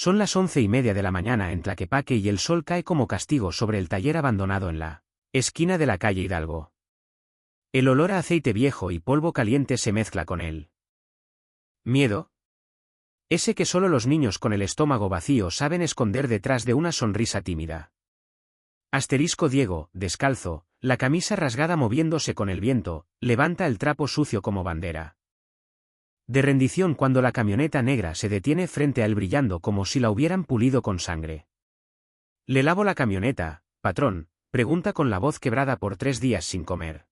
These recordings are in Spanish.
Son las 11:30 de la mañana en Tlaquepaque y el sol cae como castigo sobre el taller abandonado en la esquina de la calle Hidalgo. El olor a aceite viejo y polvo caliente se mezcla con él. ¿Miedo? Ese que solo los niños con el estómago vacío saben esconder detrás de una sonrisa tímida. Asterisco Diego, descalzo, la camisa rasgada moviéndose con el viento, levanta el trapo sucio como bandera de rendición cuando la camioneta negra se detiene frente a él brillando como si la hubieran pulido con sangre. «¿Le lavo la camioneta, patrón?», pregunta con la voz quebrada por 3 días sin comer.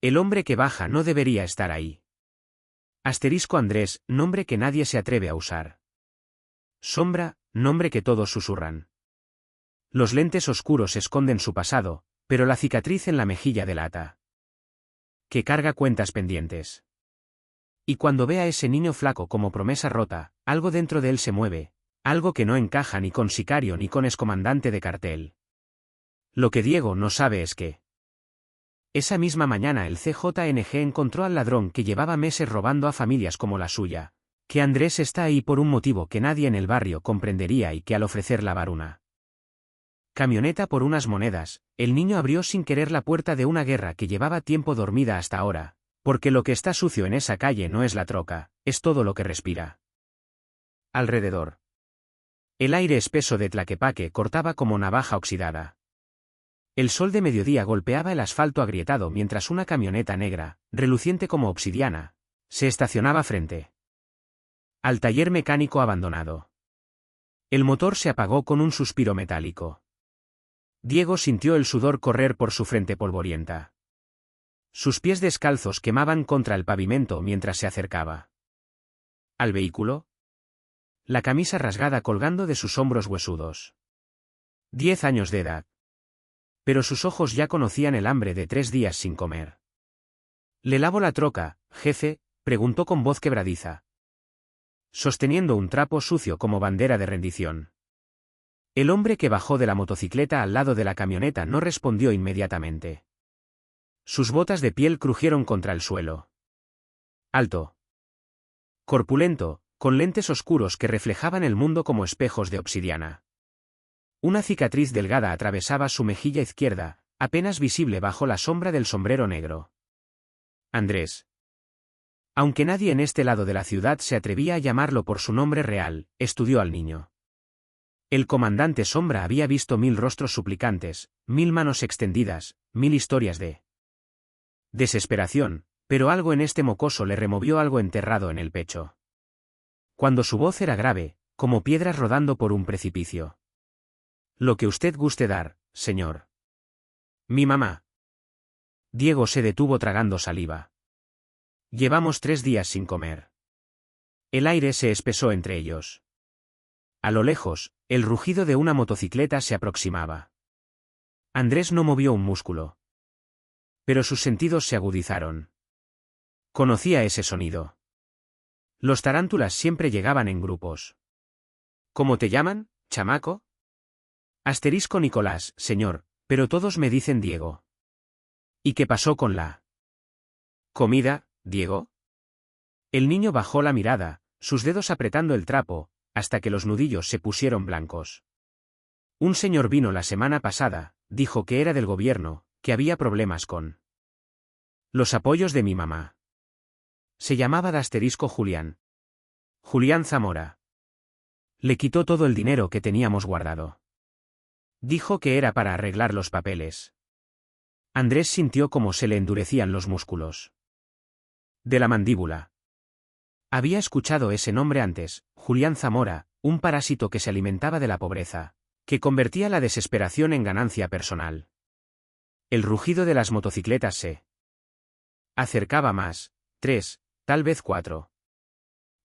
El hombre que baja no debería estar ahí. Asterisco Andrés, nombre que nadie se atreve a usar. Sombra, nombre que todos susurran. Los lentes oscuros esconden su pasado, pero la cicatriz en la mejilla delata que carga cuentas pendientes. Y cuando ve a ese niño flaco como promesa rota, algo dentro de él se mueve, algo que no encaja ni con sicario ni con excomandante de cartel. Lo que Diego no sabe es que esa misma mañana el CJNG encontró al ladrón que llevaba meses robando a familias como la suya, que Andrés está ahí por un motivo que nadie en el barrio comprendería y que al ofrecer lavar una camioneta por unas monedas, el niño abrió sin querer la puerta de una guerra que llevaba tiempo dormida hasta ahora. Porque lo que está sucio en esa calle no es la troca, es todo lo que respira alrededor. El aire espeso de Tlaquepaque cortaba como navaja oxidada. El sol de mediodía golpeaba el asfalto agrietado mientras una camioneta negra, reluciente como obsidiana, se estacionaba frente al taller mecánico abandonado. El motor se apagó con un suspiro metálico. Diego sintió el sudor correr por su frente polvorienta. Sus pies descalzos quemaban contra el pavimento mientras se acercaba al vehículo, la camisa rasgada colgando de sus hombros huesudos. 10 años de edad. Pero sus ojos ya conocían el hambre de 3 días sin comer. «¿Le lavo la troca, jefe?», preguntó con voz quebradiza, sosteniendo un trapo sucio como bandera de rendición. El hombre que bajó de la motocicleta al lado de la camioneta no respondió inmediatamente. Sus botas de piel crujieron contra el suelo. Alto. Corpulento, con lentes oscuros que reflejaban el mundo como espejos de obsidiana. Una cicatriz delgada atravesaba su mejilla izquierda, apenas visible bajo la sombra del sombrero negro. Andrés. Aunque nadie en este lado de la ciudad se atrevía a llamarlo por su nombre real, estudió al niño. El comandante Sombra había visto 1000 rostros suplicantes, 1000 manos extendidas, 1000 historias de desesperación, pero algo en este mocoso le removió algo enterrado en el pecho. Cuando su voz era grave, como piedras rodando por un precipicio. «Lo que usted guste dar, señor». «Mi mamá». Diego se detuvo tragando saliva. «Llevamos 3 días sin comer». El aire se espesó entre ellos. A lo lejos, el rugido de una motocicleta se aproximaba. Andrés no movió un músculo. Pero sus sentidos se agudizaron. Conocía ese sonido. Los tarántulas siempre llegaban en grupos. «¿Cómo te llaman, chamaco?» «Asterisco Nicolás, señor, pero todos me dicen Diego». «¿Y qué pasó con la comida, Diego?» El niño bajó la mirada, sus dedos apretando el trapo, hasta que los nudillos se pusieron blancos. «Un señor vino la semana pasada, dijo que era del gobierno, que había problemas con los apoyos de mi mamá. Se llamaba de asterisco Julián. Julián Zamora. Le quitó todo el dinero que teníamos guardado. Dijo que era para arreglar los papeles». Andrés sintió como se le endurecían los músculos de la mandíbula. Había escuchado ese nombre antes, Julián Zamora, un parásito que se alimentaba de la pobreza, que convertía la desesperación en ganancia personal. El rugido de las motocicletas se acercaba más, 3, tal vez 4.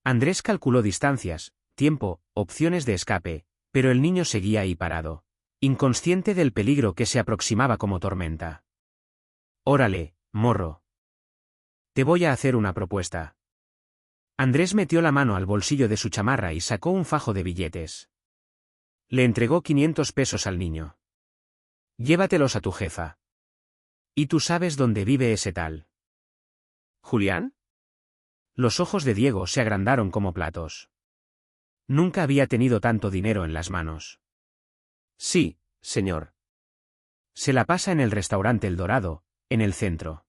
Andrés calculó distancias, tiempo, opciones de escape, pero el niño seguía ahí parado, inconsciente del peligro que se aproximaba como tormenta. «Órale, morro. Te voy a hacer una propuesta». Andrés metió la mano al bolsillo de su chamarra y sacó un fajo de billetes. Le entregó 500 pesos al niño. «Llévatelos a tu jefa. ¿Y tú sabes dónde vive ese tal Julián?» Los ojos de Diego se agrandaron como platos. Nunca había tenido tanto dinero en las manos. Sí, señor. Se la pasa en el restaurante El Dorado, en el centro.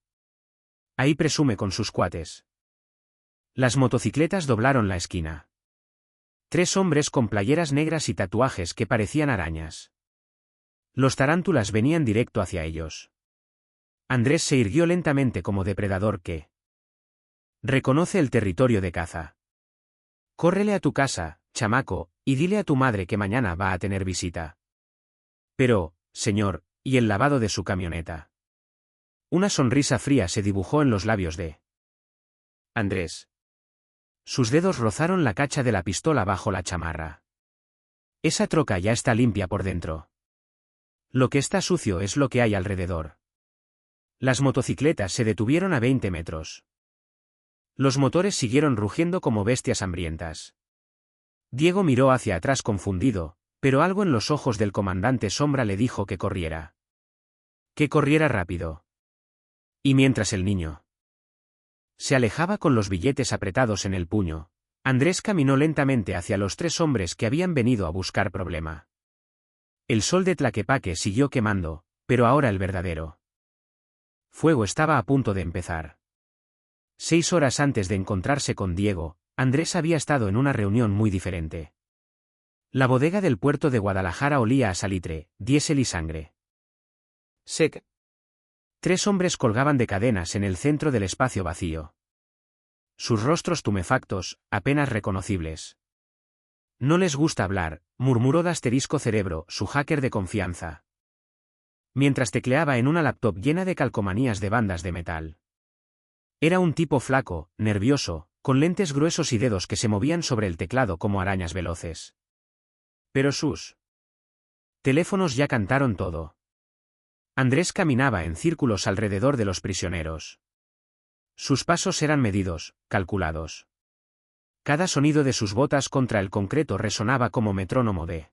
Ahí presume con sus cuates. Las motocicletas doblaron la esquina. 3 hombres con playeras negras y tatuajes que parecían arañas. Los tarántulas venían directo hacia ellos. Andrés se irguió lentamente como depredador que reconoce el territorio de caza. Córrele a tu casa, chamaco, y dile a tu madre que mañana va a tener visita. Pero, señor, ¿y el lavado de su camioneta? Una sonrisa fría se dibujó en los labios de Andrés. Sus dedos rozaron la cacha de la pistola bajo la chamarra. Esa troca ya está limpia por dentro. Lo que está sucio es lo que hay alrededor. Las motocicletas se detuvieron a 20 metros. Los motores siguieron rugiendo como bestias hambrientas. Diego miró hacia atrás confundido, pero algo en los ojos del comandante Sombra le dijo que corriera. Que corriera rápido. Y mientras el niño se alejaba con los billetes apretados en el puño, Andrés caminó lentamente hacia los 3 hombres que habían venido a buscar problema. El sol de Tlaquepaque siguió quemando, pero ahora el verdadero fuego estaba a punto de empezar. 6 horas antes de encontrarse con Diego, Andrés había estado en una reunión muy diferente. La bodega del puerto de Guadalajara olía a salitre, diésel y sangre. Sec. 3 hombres colgaban de cadenas en el centro del espacio vacío. Sus rostros tumefactos, apenas reconocibles. No les gusta hablar, murmuró Dasterisco Cerebro, su hacker de confianza. Mientras tecleaba en una laptop llena de calcomanías de bandas de metal. Era un tipo flaco, nervioso, con lentes gruesos y dedos que se movían sobre el teclado como arañas veloces. Pero sus teléfonos ya cantaron todo. Andrés caminaba en círculos alrededor de los prisioneros. Sus pasos eran medidos, calculados. Cada sonido de sus botas contra el concreto resonaba como metrónomo de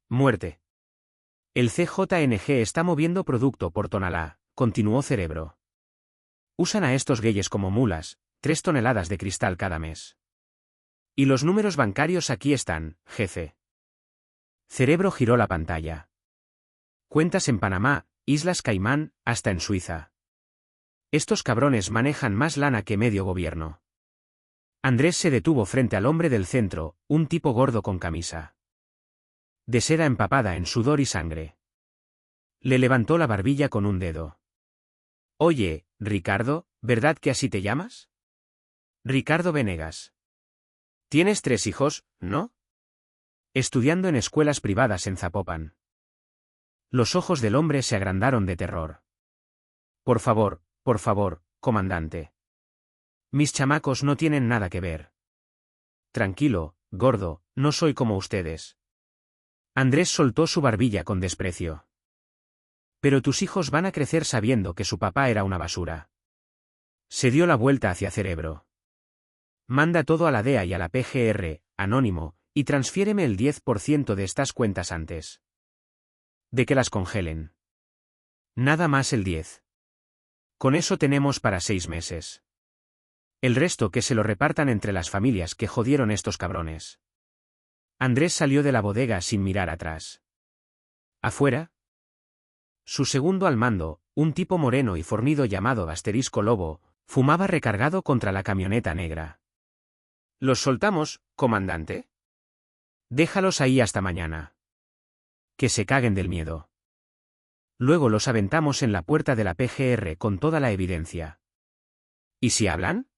muerte. El CJNG está moviendo producto por tonelada, continuó Cerebro. Usan a estos gayes como mulas, 3 toneladas de cristal cada mes. Y los números bancarios aquí están, jefe. Cerebro giró la pantalla. Cuentas en Panamá, Islas Caimán, hasta en Suiza. Estos cabrones manejan más lana que medio gobierno. Andrés se detuvo frente al hombre del centro, un tipo gordo con camisa de seda empapada en sudor y sangre. Le levantó la barbilla con un dedo. Oye, Ricardo, ¿verdad que así te llamas? Ricardo Venegas. Tienes 3 hijos, ¿no? Estudiando en escuelas privadas en Zapopan. Los ojos del hombre se agrandaron de terror. Por favor, comandante. Mis chamacos no tienen nada que ver. Tranquilo, gordo, no soy como ustedes. Andrés soltó su barbilla con desprecio. Pero tus hijos van a crecer sabiendo que su papá era una basura. Se dio la vuelta hacia Cerebro. Manda todo a la DEA y a la PGR, anónimo, y transfiéreme el 10% de estas cuentas antes de que las congelen. Nada más el 10. Con eso tenemos para 6 meses. El resto que se lo repartan entre las familias que jodieron estos cabrones. Andrés salió de la bodega sin mirar atrás. Afuera, su segundo al mando, un tipo moreno y fornido llamado Asterisco Lobo, fumaba recargado contra la camioneta negra. ¿Los soltamos, comandante? Déjalos ahí hasta mañana. Que se caguen del miedo. Luego los aventamos en la puerta de la PGR con toda la evidencia. ¿Y si hablan?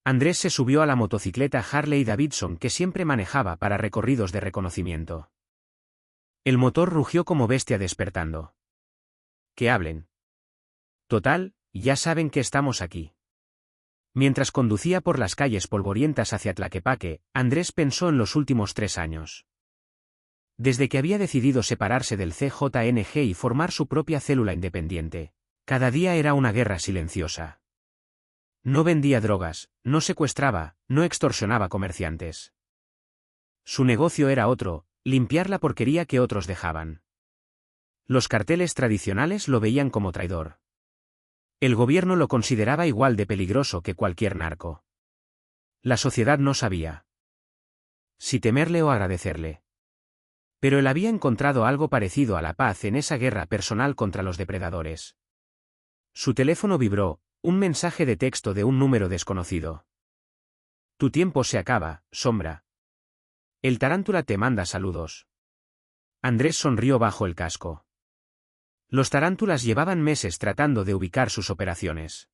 Andrés se subió a la motocicleta Harley Davidson que siempre manejaba para recorridos de reconocimiento. El motor rugió como bestia despertando. Que hablen. Total, ya saben que estamos aquí. Mientras conducía por las calles polvorientas hacia Tlaquepaque, Andrés pensó en los últimos 3 años. Desde que había decidido separarse del CJNG y formar su propia célula independiente, cada día era una guerra silenciosa. No vendía drogas, no secuestraba, no extorsionaba comerciantes. Su negocio era otro, limpiar la porquería que otros dejaban. Los carteles tradicionales lo veían como traidor. El gobierno lo consideraba igual de peligroso que cualquier narco. La sociedad no sabía. si temerle o agradecerle. Pero él había encontrado algo parecido a la paz en esa guerra personal contra los depredadores. Su teléfono vibró, un mensaje de texto de un número desconocido. Tu tiempo se acaba, Sombra. El tarántula te manda saludos. Andrés sonrió bajo el casco. Los tarántulas llevaban meses tratando de ubicar sus operaciones.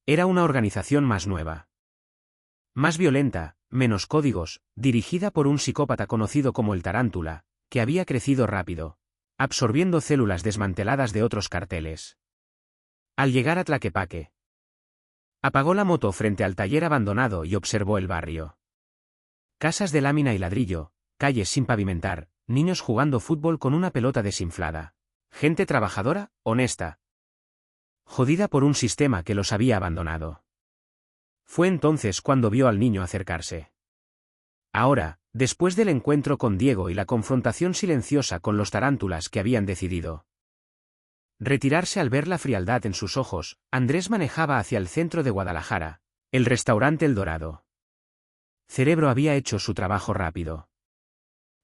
Era una organización más nueva. Más violenta, menos códigos, dirigida por un psicópata conocido como el Tarántula, que había crecido rápido, absorbiendo células desmanteladas de otros carteles. Al llegar a Tlaquepaque, apagó la moto frente al taller abandonado y observó el barrio. Casas de lámina y ladrillo, calles sin pavimentar, niños jugando fútbol con una pelota desinflada. Gente trabajadora, honesta. Jodida por un sistema que los había abandonado. Fue entonces cuando vio al niño acercarse. Ahora, después del encuentro con Diego y la confrontación silenciosa con los tarántulas que habían decidido retirarse al ver la frialdad en sus ojos, Andrés manejaba hacia el centro de Guadalajara, el restaurante El Dorado. Cerebro había hecho su trabajo rápido.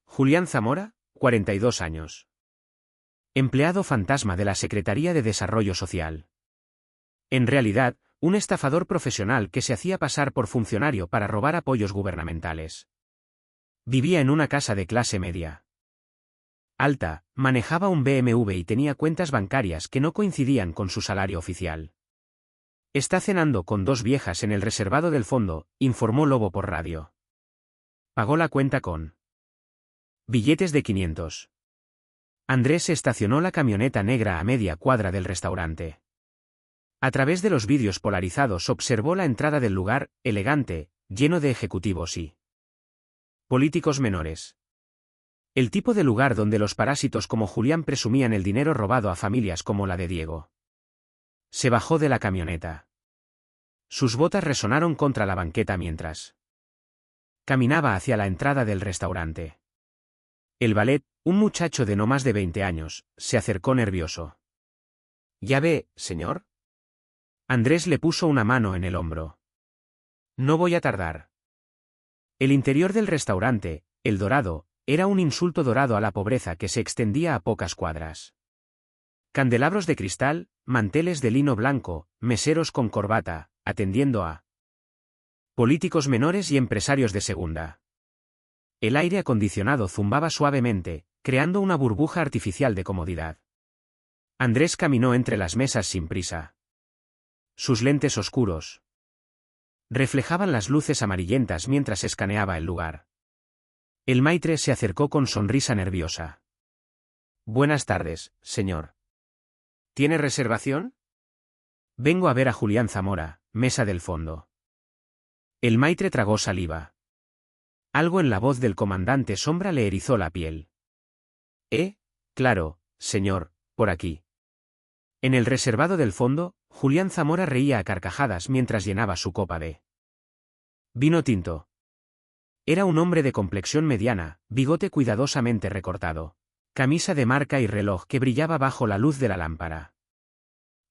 Julián Zamora, 42 años. Empleado fantasma de la Secretaría de Desarrollo Social. En realidad, un estafador profesional que se hacía pasar por funcionario para robar apoyos gubernamentales. Vivía en una casa de clase media alta, manejaba un BMW y tenía cuentas bancarias que no coincidían con su salario oficial. Está cenando con dos viejas en el reservado del fondo, informó Lobo por radio. Pagó la cuenta con billetes de 500. Andrés estacionó la camioneta negra a media cuadra del restaurante. A través de los vidrios polarizados observó la entrada del lugar, elegante, lleno de ejecutivos y políticos menores. El tipo de lugar donde los parásitos como Julián presumían el dinero robado a familias como la de Diego. Se bajó de la camioneta. Sus botas resonaron contra la banqueta mientras caminaba hacia la entrada del restaurante. El valet, un muchacho de no más de 20 años, se acercó nervioso. ¿Ya ve, señor? Andrés le puso una mano en el hombro. No voy a tardar. El interior del restaurante, El Dorado, era un insulto dorado a la pobreza que se extendía a pocas cuadras. Candelabros de cristal, manteles de lino blanco, meseros con corbata, atendiendo a políticos menores y empresarios de segunda. El aire acondicionado zumbaba suavemente, creando una burbuja artificial de comodidad. Andrés caminó entre las mesas sin prisa. Sus lentes oscuros reflejaban las luces amarillentas mientras escaneaba el lugar. El maitre se acercó con sonrisa nerviosa. Buenas tardes, señor. ¿Tiene reservación? Vengo a ver a Julián Zamora, mesa del fondo. El maitre tragó saliva. Algo en la voz del comandante Sombra le erizó la piel. Claro, señor, por aquí. En el reservado del fondo, Julián Zamora reía a carcajadas mientras llenaba su copa de vino tinto. Era un hombre de complexión mediana, bigote cuidadosamente recortado, camisa de marca y reloj que brillaba bajo la luz de la lámpara.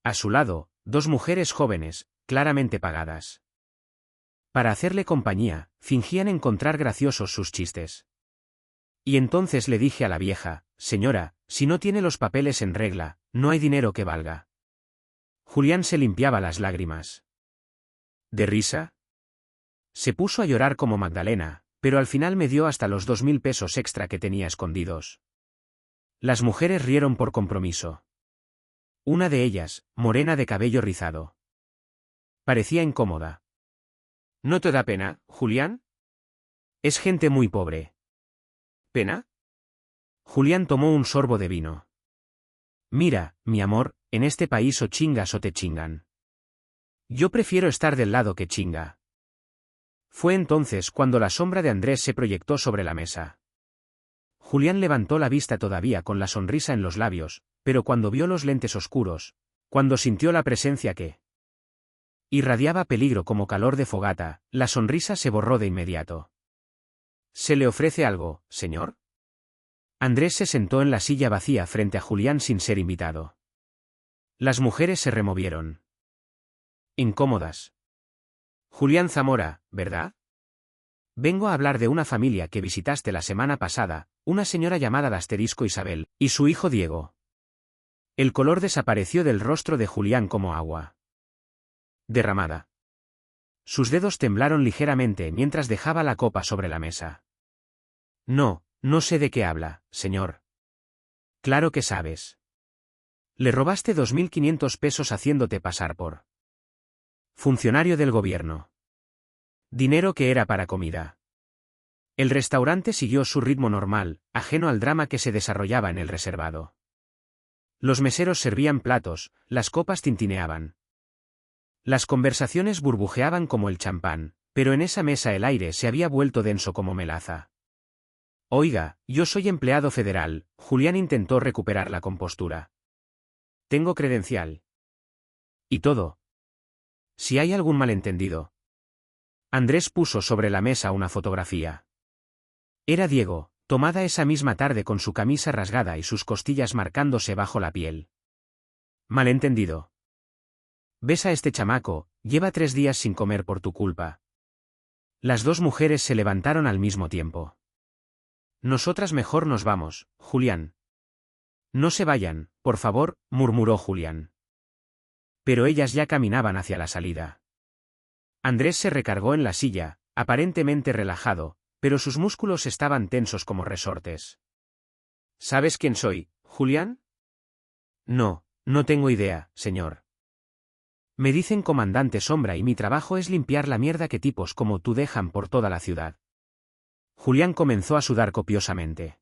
A su lado, dos mujeres jóvenes, claramente pagadas para hacerle compañía, fingían encontrar graciosos sus chistes. Y entonces le dije a la vieja, señora, si no tiene los papeles en regla, no hay dinero que valga. Julián se limpiaba las lágrimas. ¿De risa? Se puso a llorar como Magdalena, pero al final me dio hasta los 2.000 pesos extra que tenía escondidos. Las mujeres rieron por compromiso. Una de ellas, morena de cabello rizado. Parecía incómoda. ¿No te da pena, Julián? Es gente muy pobre. ¿Pena? Julián tomó un sorbo de vino. Mira, mi amor, en este país o chingas o te chingan. Yo prefiero estar del lado que chinga. Fue entonces cuando la sombra de Andrés se proyectó sobre la mesa. Julián levantó la vista todavía con la sonrisa en los labios, pero cuando vio los lentes oscuros, cuando sintió la presencia que irradiaba peligro como calor de fogata, la sonrisa se borró de inmediato. ¿Se le ofrece algo, señor? Andrés se sentó en la silla vacía frente a Julián sin ser invitado. Las mujeres se removieron. Incómodas. Julián Zamora, ¿verdad? Vengo a hablar de una familia que visitaste la semana pasada, una señora llamada Isabel, y su hijo Diego. El color desapareció del rostro de Julián como agua derramada. Sus dedos temblaron ligeramente mientras dejaba la copa sobre la mesa. No sé de qué habla, señor. Claro que sabes. Le robaste 2.500 pesos haciéndote pasar por funcionario del gobierno. Dinero que era para comida. El restaurante siguió su ritmo normal, ajeno al drama que se desarrollaba en el reservado. Los meseros servían platos, las copas tintineaban. Las conversaciones burbujeaban como el champán, pero en esa mesa el aire se había vuelto denso como melaza. Oiga, yo soy empleado federal. Julián intentó recuperar la compostura. Tengo credencial. Y todo. Si hay algún malentendido. Andrés puso sobre la mesa una fotografía. Era Diego, tomada esa misma tarde con su camisa rasgada y sus costillas marcándose bajo la piel. Malentendido. ¿Ves a este chamaco? Lleva 3 días sin comer por tu culpa. Las dos mujeres se levantaron al mismo tiempo. Nosotras mejor nos vamos, Julián. No se vayan, por favor, murmuró Julián. Pero ellas ya caminaban hacia la salida. Andrés se recargó en la silla, aparentemente relajado, pero sus músculos estaban tensos como resortes. ¿Sabes quién soy, Julián? No tengo idea, señor. Me dicen comandante Sombra y mi trabajo es limpiar la mierda que tipos como tú dejan por toda la ciudad. Julián comenzó a sudar copiosamente.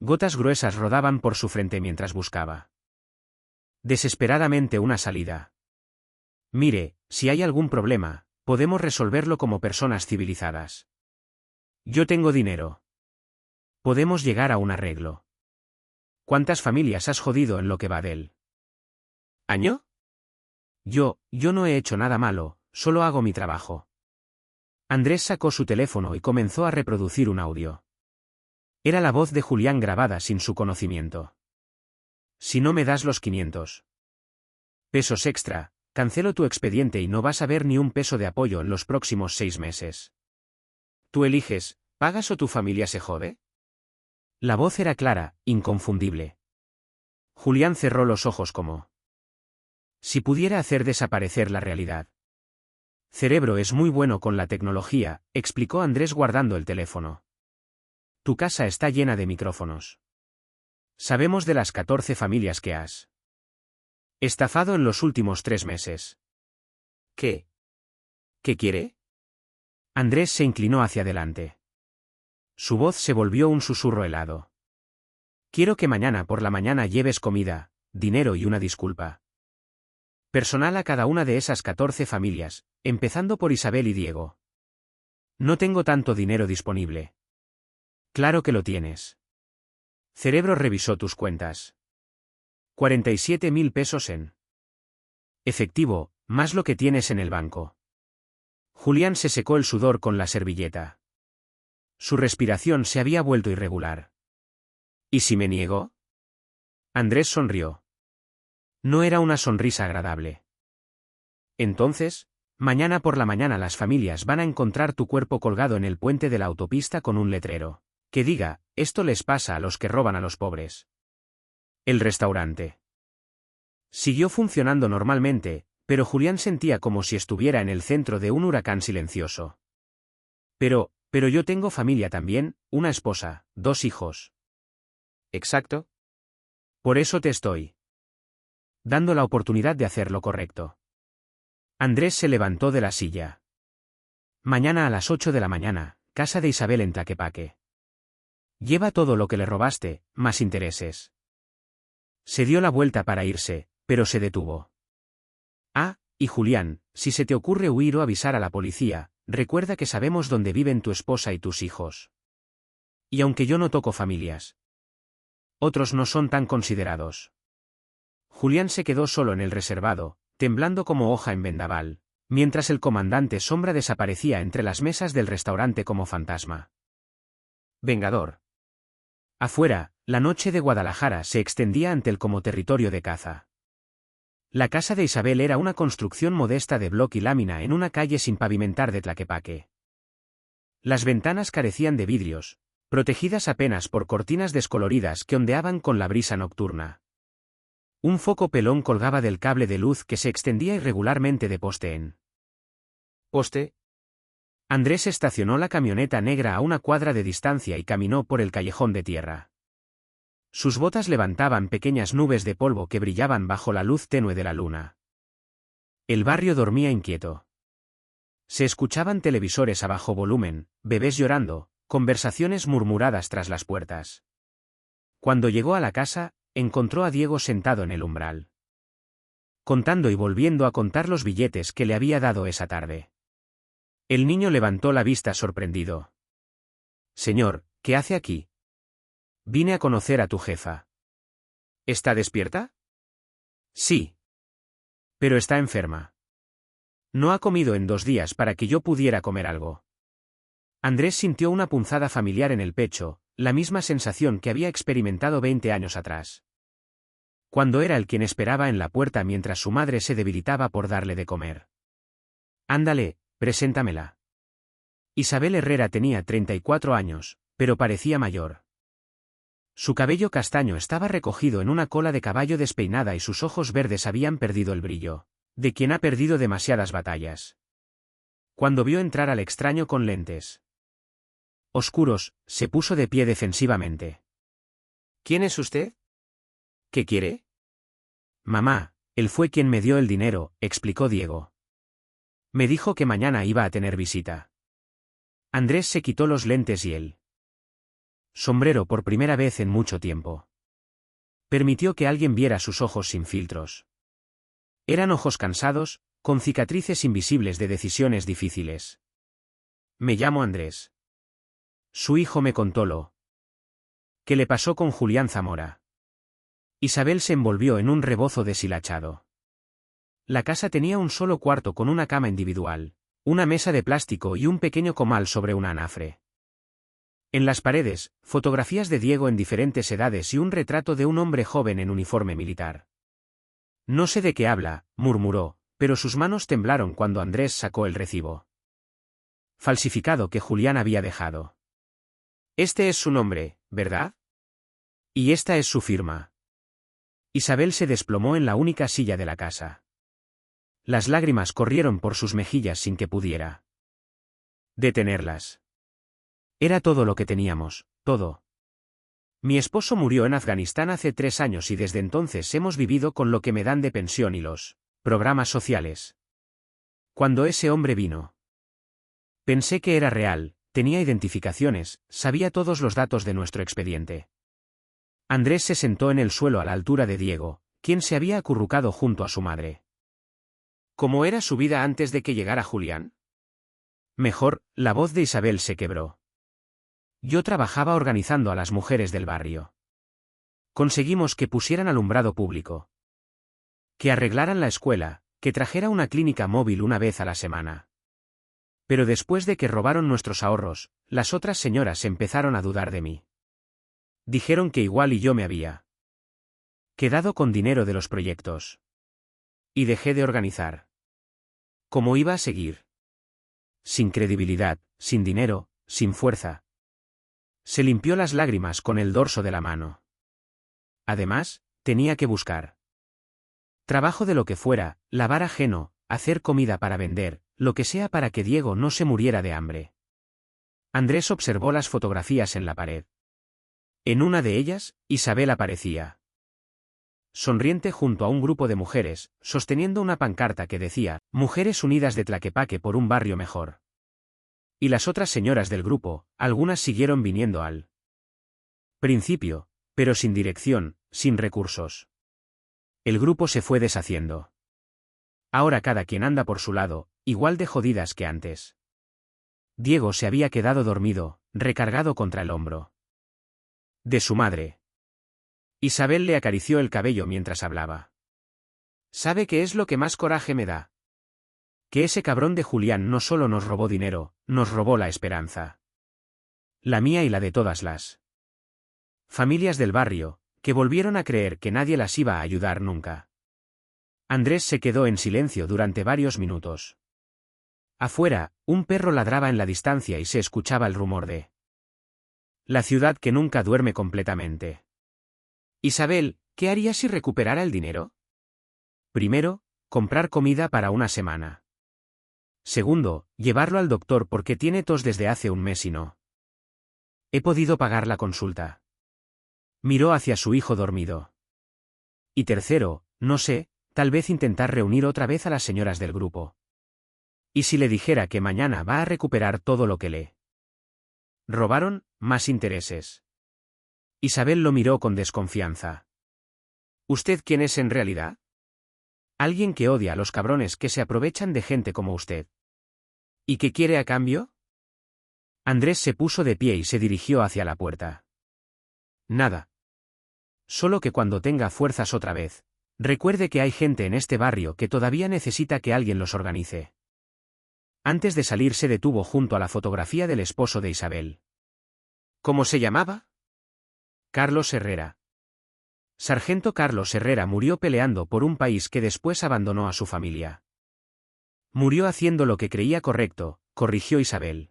Gotas gruesas rodaban por su frente mientras buscaba desesperadamente una salida. Mire, si hay algún problema, podemos resolverlo como personas civilizadas. Yo tengo dinero. Podemos llegar a un arreglo. ¿Cuántas familias has jodido en lo que va del año? Yo no he hecho nada malo, solo hago mi trabajo. Andrés sacó su teléfono y comenzó a reproducir un audio. Era la voz de Julián grabada sin su conocimiento. Si no me das los 500 pesos extra, cancelo tu expediente y no vas a ver ni un peso de apoyo en los próximos 6 meses. Tú eliges, ¿pagas o tu familia se jode? La voz era clara, inconfundible. Julián cerró los ojos como si pudiera hacer desaparecer la realidad. Cerebro es muy bueno con la tecnología, explicó Andrés guardando el teléfono. Tu casa está llena de micrófonos. Sabemos de las 14 familias que has estafado en los últimos 3 meses. ¿Qué? ¿Qué quiere? Andrés se inclinó hacia adelante. Su voz se volvió un susurro helado. Quiero que mañana por la mañana lleves comida, dinero y una disculpa personal a cada una de esas 14 familias, empezando por Isabel y Diego. No tengo tanto dinero disponible. Claro que lo tienes. Cerebro revisó tus cuentas. 47.000 pesos en efectivo, más lo que tienes en el banco. Julián se secó el sudor con la servilleta. Su respiración se había vuelto irregular. ¿Y si me niego? Andrés sonrió. No era una sonrisa agradable. Entonces, mañana por la mañana las familias van a encontrar tu cuerpo colgado en el puente de la autopista con un letrero que diga, esto les pasa a los que roban a los pobres. El restaurante siguió funcionando normalmente, pero Julián sentía como si estuviera en el centro de un huracán silencioso. Pero yo tengo familia también, una esposa, 2 hijos. Exacto. Por eso te estoy dando la oportunidad de hacer lo correcto. Andrés se levantó de la silla. Mañana a las 8 de la mañana, casa de Isabel en Tlaquepaque. Lleva todo lo que le robaste, más intereses. Se dio la vuelta para irse, pero se detuvo. Ah, y Julián, si se te ocurre huir o avisar a la policía, recuerda que sabemos dónde viven tu esposa y tus hijos. Y aunque yo no toco familias, otros no son tan considerados. Julián se quedó solo en el reservado, temblando como hoja en vendaval, mientras el comandante Sombra desaparecía entre las mesas del restaurante como fantasma vengador. Afuera, la noche de Guadalajara se extendía ante él como territorio de caza. La casa de Isabel era una construcción modesta de bloc y lámina en una calle sin pavimentar de Tlaquepaque. Las ventanas carecían de vidrios, protegidas apenas por cortinas descoloridas que ondeaban con la brisa nocturna. Un foco pelón colgaba del cable de luz que se extendía irregularmente de poste en poste. Andrés estacionó la camioneta negra a una cuadra de distancia y caminó por el callejón de tierra. Sus botas levantaban pequeñas nubes de polvo que brillaban bajo la luz tenue de la luna. El barrio dormía inquieto. Se escuchaban televisores a bajo volumen, bebés llorando, conversaciones murmuradas tras las puertas. Cuando llegó a la casa, encontró a Diego sentado en el umbral, contando y volviendo a contar los billetes que le había dado esa tarde. El niño levantó la vista sorprendido. «Señor, ¿qué hace aquí?» «Vine a conocer a tu jefa». ¿Está despierta?» «Sí. Pero está enferma. No ha comido en 2 días para que yo pudiera comer algo». Andrés sintió una punzada familiar en el pecho, la misma sensación que había experimentado 20 años atrás, cuando era el quien esperaba en la puerta mientras su madre se debilitaba por darle de comer. «Ándale, preséntamela». Isabel Herrera tenía 34 años, pero parecía mayor. Su cabello castaño estaba recogido en una cola de caballo despeinada y sus ojos verdes habían perdido el brillo, de quien ha perdido demasiadas batallas. Cuando vio entrar al extraño con lentes oscuros, se puso de pie defensivamente. ¿Quién es usted? ¿Qué quiere? «Mamá, él fue quien me dio el dinero», explicó Diego. «Me dijo que mañana iba a tener visita». Andrés se quitó los lentes y el sombrero por primera vez en mucho tiempo. Permitió que alguien viera sus ojos sin filtros. Eran ojos cansados, con cicatrices invisibles de decisiones difíciles. «Me llamo Andrés. Su hijo me contó lo que le pasó con Julián Zamora». Isabel se envolvió en un rebozo deshilachado. La casa tenía un solo cuarto con una cama individual, una mesa de plástico y un pequeño comal sobre un anafre. En las paredes, fotografías de Diego en diferentes edades y un retrato de un hombre joven en uniforme militar. «No sé de qué habla», murmuró, pero sus manos temblaron cuando Andrés sacó el recibo falsificado que Julián había dejado. «Este es su nombre, ¿verdad? Y esta es su firma». Isabel se desplomó en la única silla de la casa. Las lágrimas corrieron por sus mejillas sin que pudiera detenerlas. «Era todo lo que teníamos, todo. Mi esposo murió en Afganistán hace 3 años y desde entonces hemos vivido con lo que me dan de pensión y los programas sociales. Cuando ese hombre vino, pensé que era real, tenía identificaciones, sabía todos los datos de nuestro expediente». Andrés se sentó en el suelo a la altura de Diego, quien se había acurrucado junto a su madre. ¿Cómo era su vida antes de que llegara Julián? Mejor, la voz de Isabel se quebró. Yo trabajaba organizando a las mujeres del barrio. Conseguimos que pusieran alumbrado público, que arreglaran la escuela, que trajera una clínica móvil una vez a la semana. Pero después de que robaron nuestros ahorros, las otras señoras empezaron a dudar de mí. Dijeron que igual y yo me había quedado con dinero de los proyectos. Y dejé de organizar. ¿Cómo iba a seguir? Sin credibilidad, sin dinero, sin fuerza. Se limpió las lágrimas con el dorso de la mano. Además, tenía que buscar trabajo de lo que fuera, lavar ajeno, hacer comida para vender, lo que sea para que Diego no se muriera de hambre. Andrés observó las fotografías en la pared. En una de ellas, Isabel aparecía sonriente junto a un grupo de mujeres, sosteniendo una pancarta que decía, «Mujeres Unidas de Tlaquepaque por un barrio mejor». Y las otras señoras del grupo, algunas siguieron viniendo al principio, pero sin dirección, sin recursos. El grupo se fue deshaciendo. Ahora cada quien anda por su lado, igual de jodidas que antes. Diego se había quedado dormido, recargado contra el hombro de su madre. Isabel le acarició el cabello mientras hablaba. ¿Sabe qué es lo que más coraje me da? Que ese cabrón de Julián no solo nos robó dinero, nos robó la esperanza. La mía y la de todas las familias del barrio, que volvieron a creer que nadie las iba a ayudar nunca. Andrés se quedó en silencio durante varios minutos. Afuera, un perro ladraba en la distancia y se escuchaba el rumor de la ciudad que nunca duerme completamente. Isabel, ¿qué haría si recuperara el dinero? Primero, comprar comida para una semana. Segundo, llevarlo al doctor porque tiene tos desde hace un mes y no he podido pagar la consulta. Miró hacia su hijo dormido. Y tercero, no sé, tal vez intentar reunir otra vez a las señoras del grupo. ¿Y si le dijera que mañana va a recuperar todo lo que le robaron, más intereses? Isabel lo miró con desconfianza. ¿Usted quién es en realidad? Alguien que odia a los cabrones que se aprovechan de gente como usted. ¿Y qué quiere a cambio? Andrés se puso de pie y se dirigió hacia la puerta. Nada. Solo que cuando tenga fuerzas otra vez, recuerde que hay gente en este barrio que todavía necesita que alguien los organice. Antes de salir se detuvo junto a la fotografía del esposo de Isabel. ¿Cómo se llamaba? Carlos Herrera. Sargento Carlos Herrera murió peleando por un país que después abandonó a su familia. Murió haciendo lo que creía correcto, corrigió Isabel.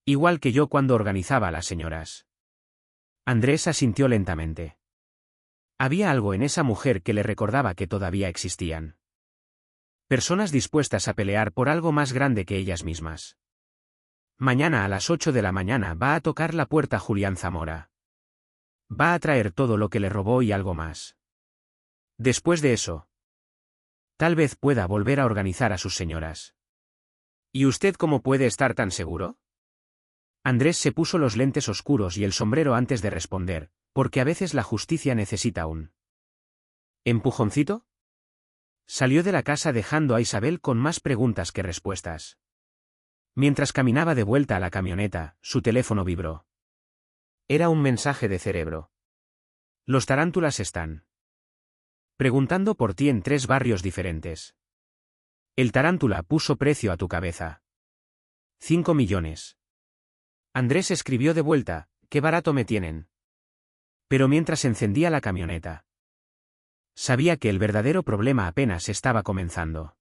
Igual que yo cuando organizaba a las señoras. Andrés asintió lentamente. Había algo en esa mujer que le recordaba que todavía existían personas dispuestas a pelear por algo más grande que ellas mismas. Mañana a las 8 de la mañana va a tocar la puerta Julián Zamora. Va a traer todo lo que le robó y algo más. Después de eso, tal vez pueda volver a organizar a sus señoras. ¿Y usted cómo puede estar tan seguro? Andrés se puso los lentes oscuros y el sombrero antes de responder, porque a veces la justicia necesita un empujoncito. Salió de la casa dejando a Isabel con más preguntas que respuestas. Mientras caminaba de vuelta a la camioneta, su teléfono vibró. Era un mensaje de Cerebro. Los tarántulas están preguntando por ti en 3 barrios diferentes. El tarántula puso precio a tu cabeza. 5 millones. Andrés escribió de vuelta, qué barato me tienen. Pero mientras encendía la camioneta, sabía que el verdadero problema apenas estaba comenzando.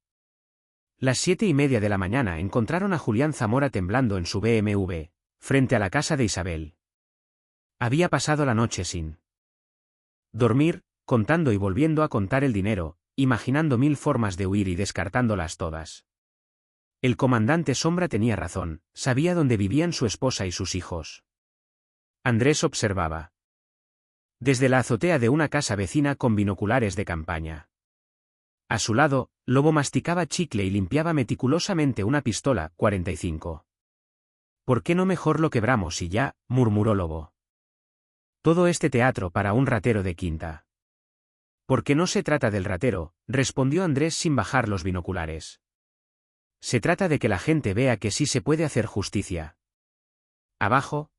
Las 7:30 de la mañana encontraron a Julián Zamora temblando en su BMW, frente a la casa de Isabel. Había pasado la noche sin dormir, contando y volviendo a contar el dinero, imaginando 1000 formas de huir y descartándolas todas. El comandante Sombra tenía razón, sabía dónde vivían su esposa y sus hijos. Andrés observaba desde la azotea de una casa vecina con binoculares de campaña. A su lado, Lobo masticaba chicle y limpiaba meticulosamente una pistola 45. ¿Por qué no mejor lo quebramos y ya?, murmuró Lobo. Todo este teatro para un ratero de quinta. Porque no se trata del ratero, respondió Andrés sin bajar los binoculares. Se trata de que la gente vea que sí se puede hacer justicia. Abajo.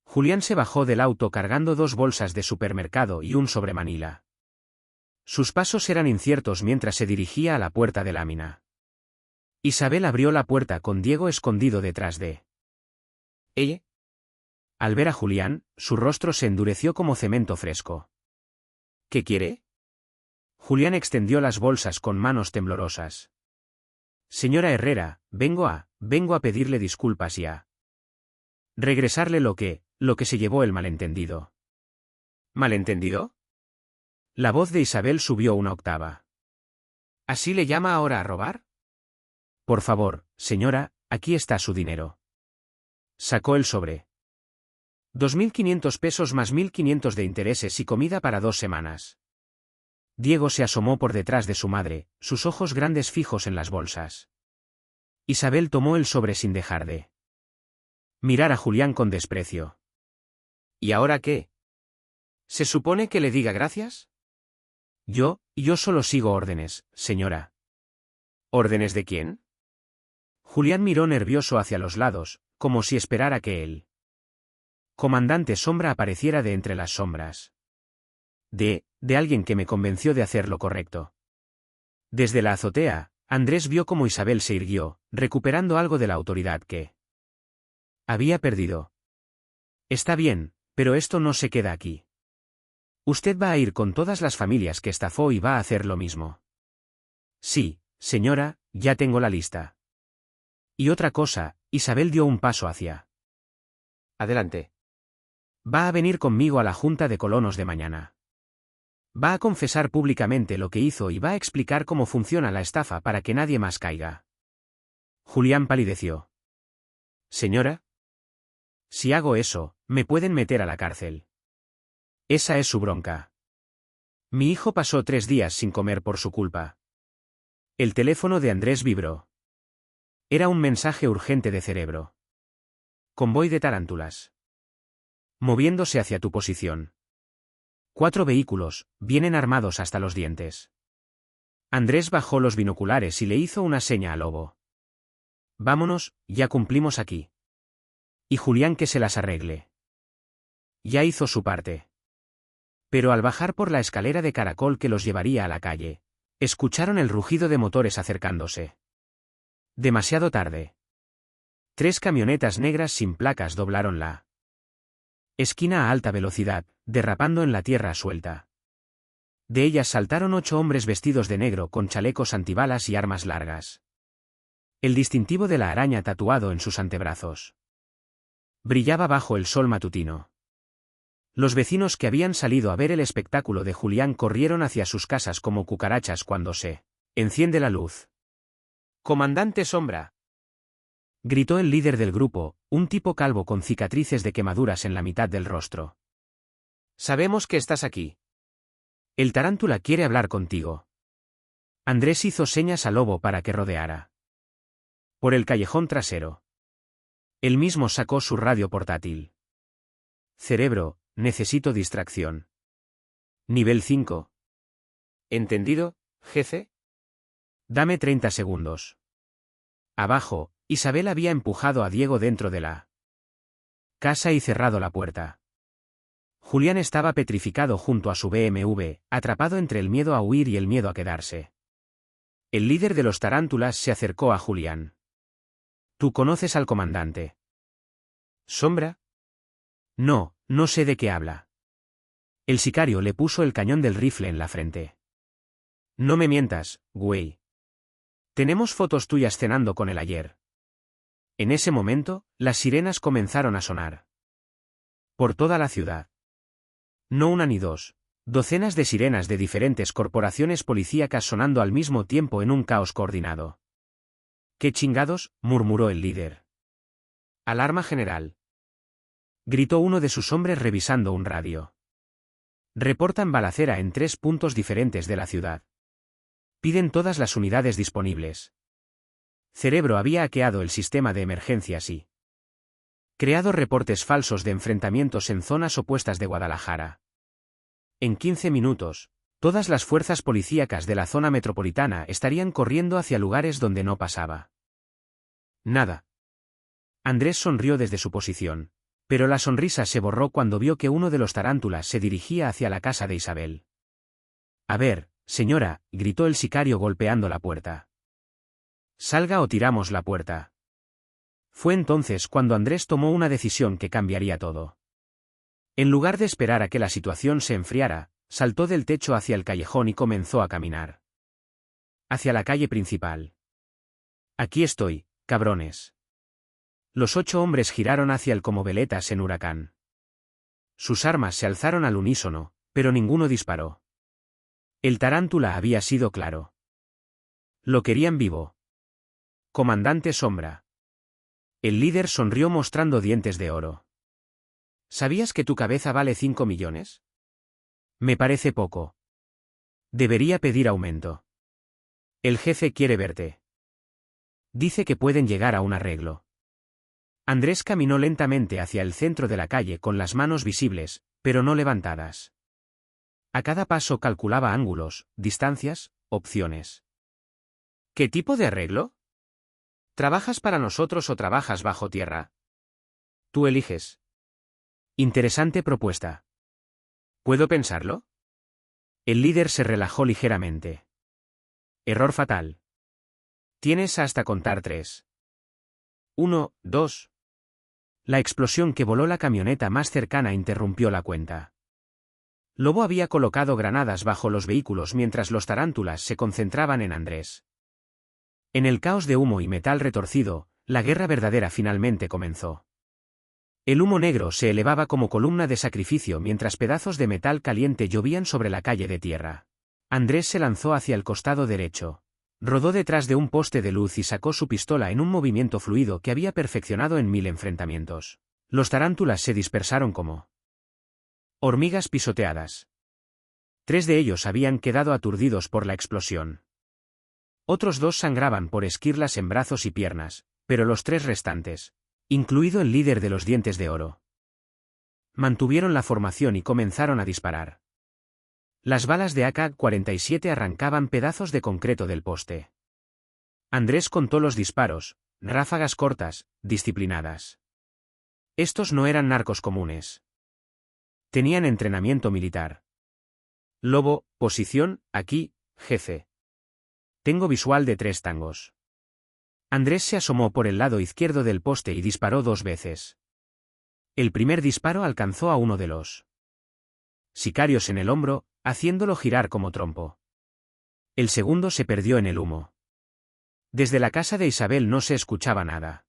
Julián se bajó del auto cargando 2 bolsas de supermercado y un sobremanila. Sus pasos eran inciertos mientras se dirigía a la puerta de lámina. Isabel abrió la puerta con Diego escondido detrás de ella. Al ver a Julián, su rostro se endureció como cemento fresco. ¿Qué quiere? Julián extendió las bolsas con manos temblorosas. Señora Herrera, vengo a pedirle disculpas y a regresarle lo que se llevó el malentendido. ¿Malentendido? La voz de Isabel subió una octava. ¿Así le llama ahora a robar? Por favor, señora, aquí está su dinero. Sacó el sobre. 2.500 pesos más 1.500 de intereses y comida para 2 semanas. Diego se asomó por detrás de su madre, sus ojos grandes fijos en las bolsas. Isabel tomó el sobre sin dejar de mirar a Julián con desprecio. ¿Y ahora qué? ¿Se supone que le diga gracias? Yo solo sigo órdenes, señora. ¿Órdenes de quién? Julián miró nervioso hacia los lados, como si esperara que el comandante Sombra apareciera de entre las sombras. De alguien que me convenció de hacer lo correcto. Desde la azotea, Andrés vio cómo Isabel se irguió, recuperando algo de la autoridad que había perdido. Está bien, pero esto no se queda aquí. Usted va a ir con todas las familias que estafó y va a hacer lo mismo. Sí, señora, ya tengo la lista. Y otra cosa, Isabel dio un paso hacia. Adelante. Va a venir conmigo a la Junta de Colonos de mañana. Va a confesar públicamente lo que hizo y va a explicar cómo funciona la estafa para que nadie más caiga. Julián palideció. Señora. Si hago eso, me pueden meter a la cárcel. Esa es su bronca. Mi hijo pasó 3 días sin comer por su culpa. El teléfono de Andrés vibró. Era un mensaje urgente de Cerebro. Convoy de tarántulas. Moviéndose hacia tu posición. 4 vehículos, vienen armados hasta los dientes. Andrés bajó los binoculares y le hizo una seña a Lobo. Vámonos, ya cumplimos aquí. Y Julián que se las arregle. Ya hizo su parte. Pero al bajar por la escalera de caracol que los llevaría a la calle, escucharon el rugido de motores acercándose. Demasiado tarde. 3 camionetas negras sin placas doblaron la esquina a alta velocidad, derrapando en la tierra suelta. De ellas saltaron 8 hombres vestidos de negro con chalecos antibalas y armas largas. El distintivo de la araña tatuado en sus antebrazos. Brillaba bajo el sol matutino. Los vecinos que habían salido a ver el espectáculo de Julián corrieron hacia sus casas como cucarachas cuando se enciende la luz. Comandante Sombra. Gritó el líder del grupo, un tipo calvo con cicatrices de quemaduras en la mitad del rostro. Sabemos que estás aquí. El tarántula quiere hablar contigo. Andrés hizo señas a Lobo para que rodeara. Por el callejón trasero. Él mismo sacó su radio portátil. Cerebro, necesito distracción. Nivel 5. ¿Entendido, jefe? Dame 30 segundos. Abajo, Isabel había empujado a Diego dentro de la casa y cerrado la puerta. Julián estaba petrificado junto a su BMW, atrapado entre el miedo a huir y el miedo a quedarse. El líder de los tarántulas se acercó a Julián. ¿Tú conoces al comandante Sombra? No, no sé de qué habla. El sicario le puso el cañón del rifle en la frente. No me mientas, güey. Tenemos fotos tuyas cenando con él ayer. En ese momento, las sirenas comenzaron a sonar. Por toda la ciudad. No una ni dos, docenas de sirenas de diferentes corporaciones policíacas sonando al mismo tiempo en un caos coordinado. ¿Qué chingados?, murmuró el líder. Alarma general. Gritó uno de sus hombres revisando un radio. Reportan balacera en 3 puntos diferentes de la ciudad. Piden todas las unidades disponibles. Cerebro había hackeado el sistema de emergencias y creado reportes falsos de enfrentamientos en zonas opuestas de Guadalajara. En 15 minutos, todas las fuerzas policíacas de la zona metropolitana estarían corriendo hacia lugares donde no pasaba nada. Andrés sonrió desde su posición, pero la sonrisa se borró cuando vio que uno de los tarántulas se dirigía hacia la casa de Isabel. A ver, señora, gritó el sicario golpeando la puerta. Salga o tiramos la puerta. Fue entonces cuando Andrés tomó una decisión que cambiaría todo. En lugar de esperar a que la situación se enfriara, saltó del techo hacia el callejón y comenzó a caminar hacia la calle principal. Aquí estoy, cabrones. Los 8 hombres giraron hacia él como veletas en huracán. Sus armas se alzaron al unísono, pero ninguno disparó. El tarántula había sido claro. Lo querían vivo. Comandante Sombra. El líder sonrió mostrando dientes de oro. ¿Sabías que tu cabeza vale 5 millones? Me parece poco. Debería pedir aumento. El jefe quiere verte. Dice que pueden llegar a un arreglo. Andrés caminó lentamente hacia el centro de la calle con las manos visibles, pero no levantadas. A cada paso calculaba ángulos, distancias, opciones. ¿Qué tipo de arreglo? ¿Trabajas para nosotros o trabajas bajo tierra? Tú eliges. Interesante propuesta. ¿Puedo pensarlo? El líder se relajó ligeramente. Error fatal. Tienes hasta contar 3. 1, 2. La explosión que voló la camioneta más cercana interrumpió la cuenta. Lobo había colocado granadas bajo los vehículos mientras los tarántulas se concentraban en Andrés. En el caos de humo y metal retorcido, La guerra verdadera finalmente comenzó. El humo negro se elevaba como columna de sacrificio mientras pedazos de metal caliente llovían sobre la calle de tierra. Andrés se lanzó hacia el costado derecho. Rodó detrás de un poste de luz y sacó su pistola en un movimiento fluido que había perfeccionado en 1000 enfrentamientos. Los tarántulas se dispersaron como hormigas pisoteadas. 3 de ellos habían quedado aturdidos por la explosión. Otros 2 sangraban por esquirlas en brazos y piernas, pero los 3 restantes, incluido el líder de los dientes de oro, mantuvieron la formación y comenzaron a disparar. Las balas de AK-47 arrancaban pedazos de concreto del poste. Andrés contó los disparos, ráfagas cortas, disciplinadas. Estos no eran narcos comunes. Tenían entrenamiento militar. Lobo, posición, aquí, jefe. Tengo visual de 3 tangos. Andrés se asomó por el lado izquierdo del poste y disparó 2 veces. El primer disparo alcanzó a uno de los sicarios en el hombro, haciéndolo girar como trompo. El segundo se perdió en el humo. Desde la casa de Isabel no se escuchaba nada.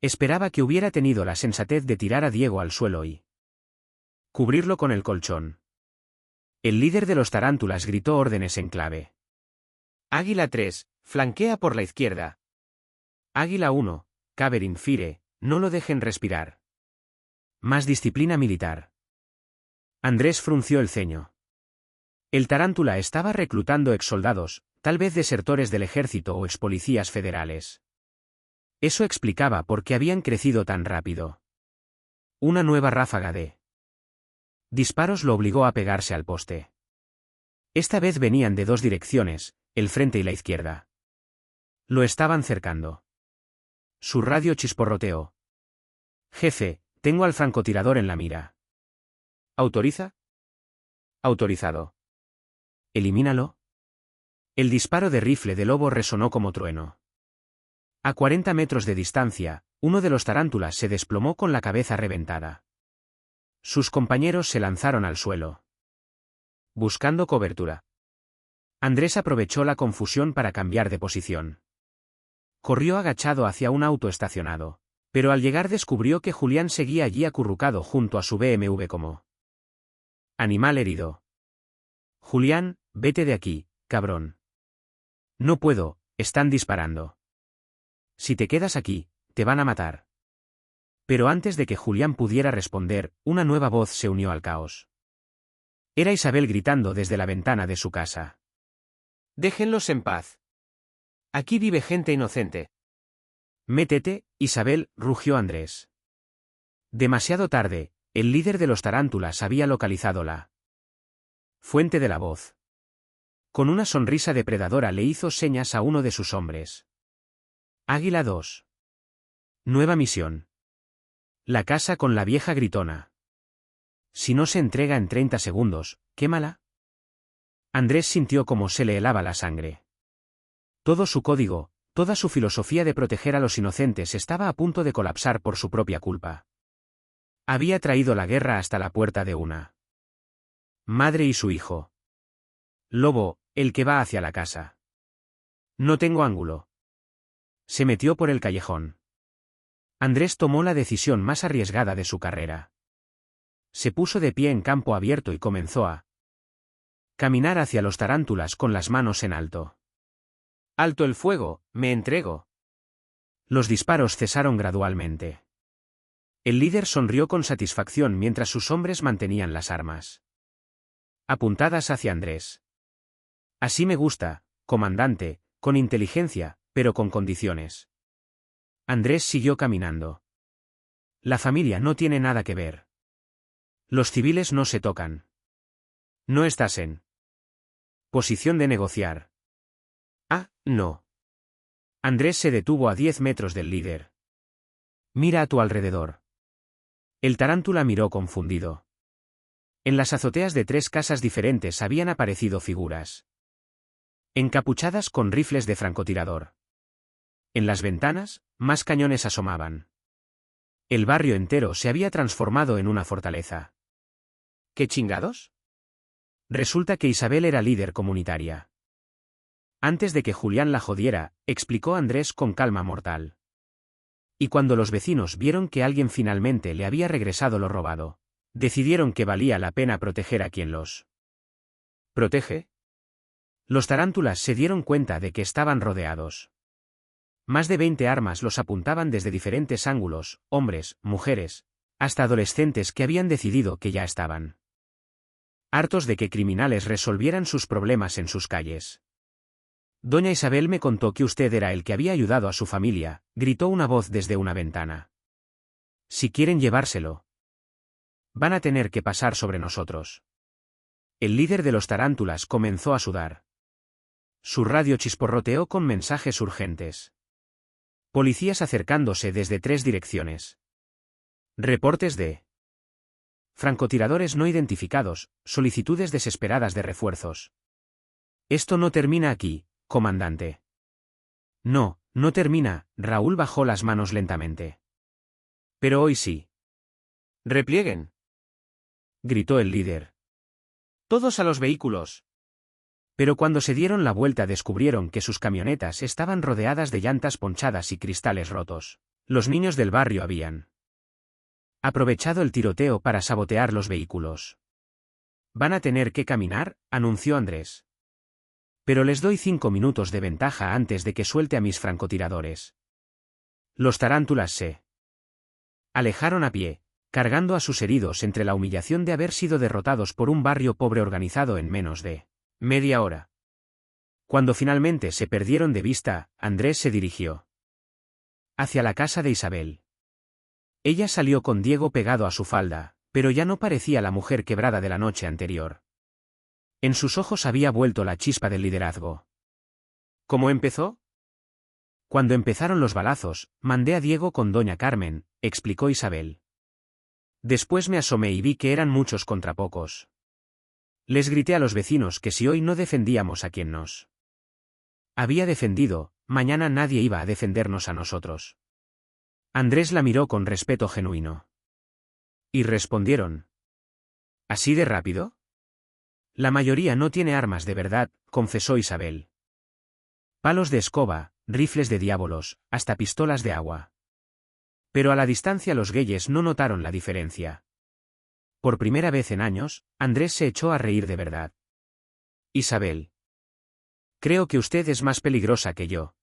Esperaba que hubiera tenido la sensatez de tirar a Diego al suelo y cubrirlo con el colchón. El líder de los tarántulas gritó órdenes en clave. Águila 3, flanquea por la izquierda. Águila 1, Caverin Fire, no lo dejen respirar. Más disciplina militar. Andrés frunció el ceño. El tarántula estaba reclutando exsoldados, tal vez desertores del ejército o expolicías federales. Eso explicaba por qué habían crecido tan rápido. Una nueva ráfaga de disparos lo obligó a pegarse al poste. Esta vez venían de 2 direcciones, el frente y la izquierda. Lo estaban cercando. Su radio chisporroteó. Jefe, tengo al francotirador en la mira. ¿Autoriza? Autorizado. Elimínalo. El disparo de rifle de lobo resonó como trueno. A 40 metros de distancia, uno de los tarántulas se desplomó con la cabeza reventada. Sus compañeros se lanzaron al suelo, buscando cobertura. Andrés aprovechó la confusión para cambiar de posición. Corrió agachado hacia un auto estacionado, pero al llegar descubrió que Julián seguía allí acurrucado junto a su BMW como animal herido. Julián, vete de aquí, cabrón. No puedo, están disparando. Si te quedas aquí, te van a matar. Pero antes de que Julián pudiera responder, una nueva voz se unió al caos. Era Isabel gritando desde la ventana de su casa. Déjenlos en paz. Aquí vive gente inocente. Métete, Isabel, rugió Andrés. Demasiado tarde, el líder de los tarántulas había localizado la fuente de la voz. Con una sonrisa depredadora le hizo señas a uno de sus hombres. Águila 2. Nueva misión. La casa con la vieja gritona. Si no se entrega en 30 segundos, quémala. Andrés sintió como se le helaba la sangre. Todo su código, toda su filosofía de proteger a los inocentes estaba a punto de colapsar por su propia culpa. Había traído la guerra hasta la puerta de una madre y su hijo. Lobo, el que va hacia la casa. No tengo ángulo. Se metió por el callejón. Andrés tomó la decisión más arriesgada de su carrera. Se puso de pie en campo abierto y comenzó a caminar hacia los tarántulas con las manos en alto. Alto el fuego, me entrego. Los disparos cesaron gradualmente. El líder sonrió con satisfacción mientras sus hombres mantenían las armas apuntadas hacia Andrés. Así me gusta, comandante, con inteligencia, pero con condiciones. Andrés siguió caminando. La familia no tiene nada que ver. Los civiles no se tocan. No estás en posición de negociar. Ah, no. Andrés se detuvo a 10 metros del líder. Mira a tu alrededor. El tarántula miró confundido. En las azoteas de 3 casas diferentes habían aparecido figuras encapuchadas con rifles de francotirador. En las ventanas, más cañones asomaban. El barrio entero se había transformado en una fortaleza. ¿Qué chingados? Resulta que Isabel era líder comunitaria. Antes de que Julián la jodiera, explicó Andrés con calma mortal. Y cuando los vecinos vieron que alguien finalmente le había regresado lo robado, decidieron que valía la pena proteger a quien los ¿Protege? Los tarántulas se dieron cuenta de que estaban rodeados. Más de 20 armas los apuntaban desde diferentes ángulos, hombres, mujeres, hasta adolescentes que habían decidido que ya estaban hartos de que criminales resolvieran sus problemas en sus calles. Doña Isabel me contó que usted era el que había ayudado a su familia, gritó una voz desde una ventana. Si quieren llevárselo, van a tener que pasar sobre nosotros. El líder de los tarántulas comenzó a sudar. Su radio chisporroteó con mensajes urgentes. Policías acercándose desde 3 direcciones. Reportes de francotiradores no identificados, solicitudes desesperadas de refuerzos. Esto no termina aquí, comandante. No, no termina, Raúl bajó las manos lentamente. Pero hoy sí. Replieguen, gritó el líder. todos a los vehículos. Pero cuando se dieron la vuelta descubrieron que sus camionetas estaban rodeadas de llantas ponchadas y cristales rotos. Los niños del barrio habían aprovechado el tiroteo para sabotear los vehículos. Van a tener que caminar, anunció Andrés. Pero les doy 5 minutos de ventaja antes de que suelte a mis francotiradores. Los tarántulas se alejaron a pie, cargando a sus heridos entre la humillación de haber sido derrotados por un barrio pobre organizado en menos de media hora. Cuando finalmente se perdieron de vista, Andrés se dirigió hacia la casa de Isabel. Ella salió con Diego pegado a su falda, pero ya no parecía la mujer quebrada de la noche anterior. En sus ojos había vuelto la chispa del liderazgo. ¿Cómo empezó? Cuando empezaron los balazos, mandé a Diego con doña Carmen, explicó Isabel. Después me asomé y vi que eran muchos contra pocos. Les grité a los vecinos que si hoy no defendíamos a quien nos había defendido, mañana nadie iba a defendernos a nosotros. Andrés la miró con respeto genuino. Y respondieron. ¿Así de rápido? La mayoría no tiene armas de verdad, confesó Isabel. Palos de escoba, rifles de diábolos, hasta pistolas de agua. Pero a la distancia los geyes no notaron la diferencia. Por primera vez en años, Andrés se echó a reír de verdad. Isabel. Creo que usted es más peligrosa que yo.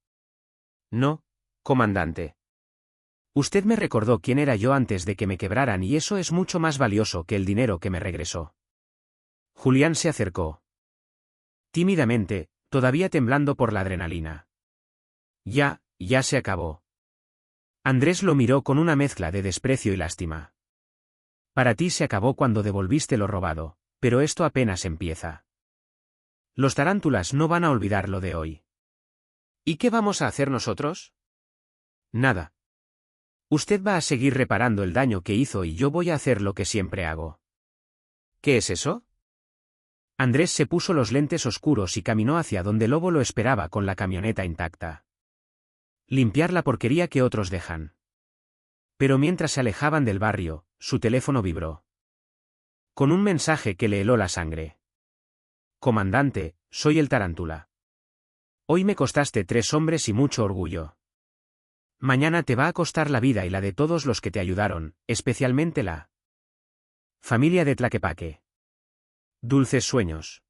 No, comandante. Usted me recordó quién era yo antes de que me quebraran y eso es mucho más valioso que el dinero que me regresó. Julián se acercó. Tímidamente, todavía temblando por la adrenalina. Ya se acabó. Andrés lo miró con una mezcla de desprecio y lástima. Para ti se acabó cuando devolviste lo robado, pero esto apenas empieza. Los tarántulas no van a olvidar lo de hoy. ¿Y qué vamos a hacer nosotros? Nada. Usted va a seguir reparando el daño que hizo y yo voy a hacer lo que siempre hago. ¿Qué es eso? Andrés se puso los lentes oscuros y caminó hacia donde Lobo lo esperaba con la camioneta intacta. Limpiar la porquería que otros dejan. Pero mientras se alejaban del barrio, su teléfono vibró. Con un mensaje que le heló la sangre. Comandante, soy el Tarántula. Hoy me costaste 3 hombres y mucho orgullo. Mañana te va a costar la vida y la de todos los que te ayudaron, especialmente la familia de Tlaquepaque. Dulces sueños.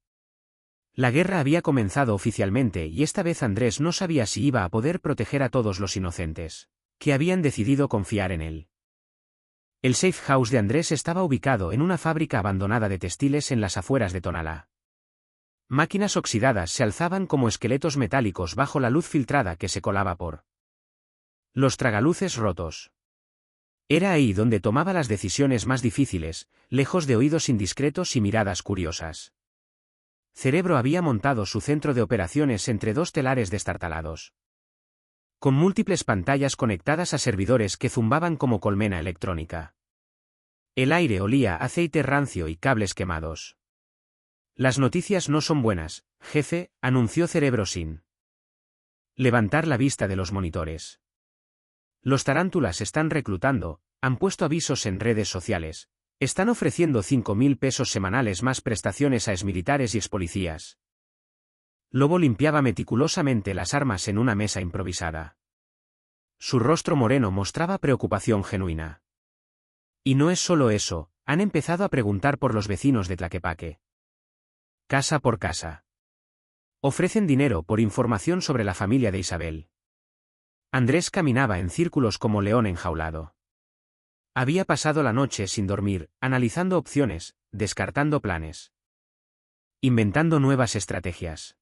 La guerra había comenzado oficialmente y esta vez Andrés no sabía si iba a poder proteger a todos los inocentes, que habían decidido confiar en él. El safe house de Andrés estaba ubicado en una fábrica abandonada de textiles en las afueras de Tonalá. Máquinas oxidadas se alzaban como esqueletos metálicos bajo la luz filtrada que se colaba por los tragaluces rotos. Era ahí donde tomaba las decisiones más difíciles, lejos de oídos indiscretos y miradas curiosas. Cerebro había montado su centro de operaciones entre 2 telares destartalados, con múltiples pantallas conectadas a servidores que zumbaban como colmena electrónica. El aire olía a aceite rancio y cables quemados. Las noticias no son buenas, jefe, anunció Cerebro sin levantar la vista de los monitores. Los tarántulas están reclutando, han puesto avisos en redes sociales, están ofreciendo 5.000 pesos semanales más prestaciones a exmilitares y expolicías. Lobo limpiaba meticulosamente las armas en una mesa improvisada. Su rostro moreno mostraba preocupación genuina. Y no es solo eso, han empezado a preguntar por los vecinos de Tlaquepaque. Casa por casa. Ofrecen dinero por información sobre la familia de Isabel. Andrés caminaba en círculos como león enjaulado. Había pasado la noche sin dormir, analizando opciones, descartando planes. Inventando nuevas estrategias.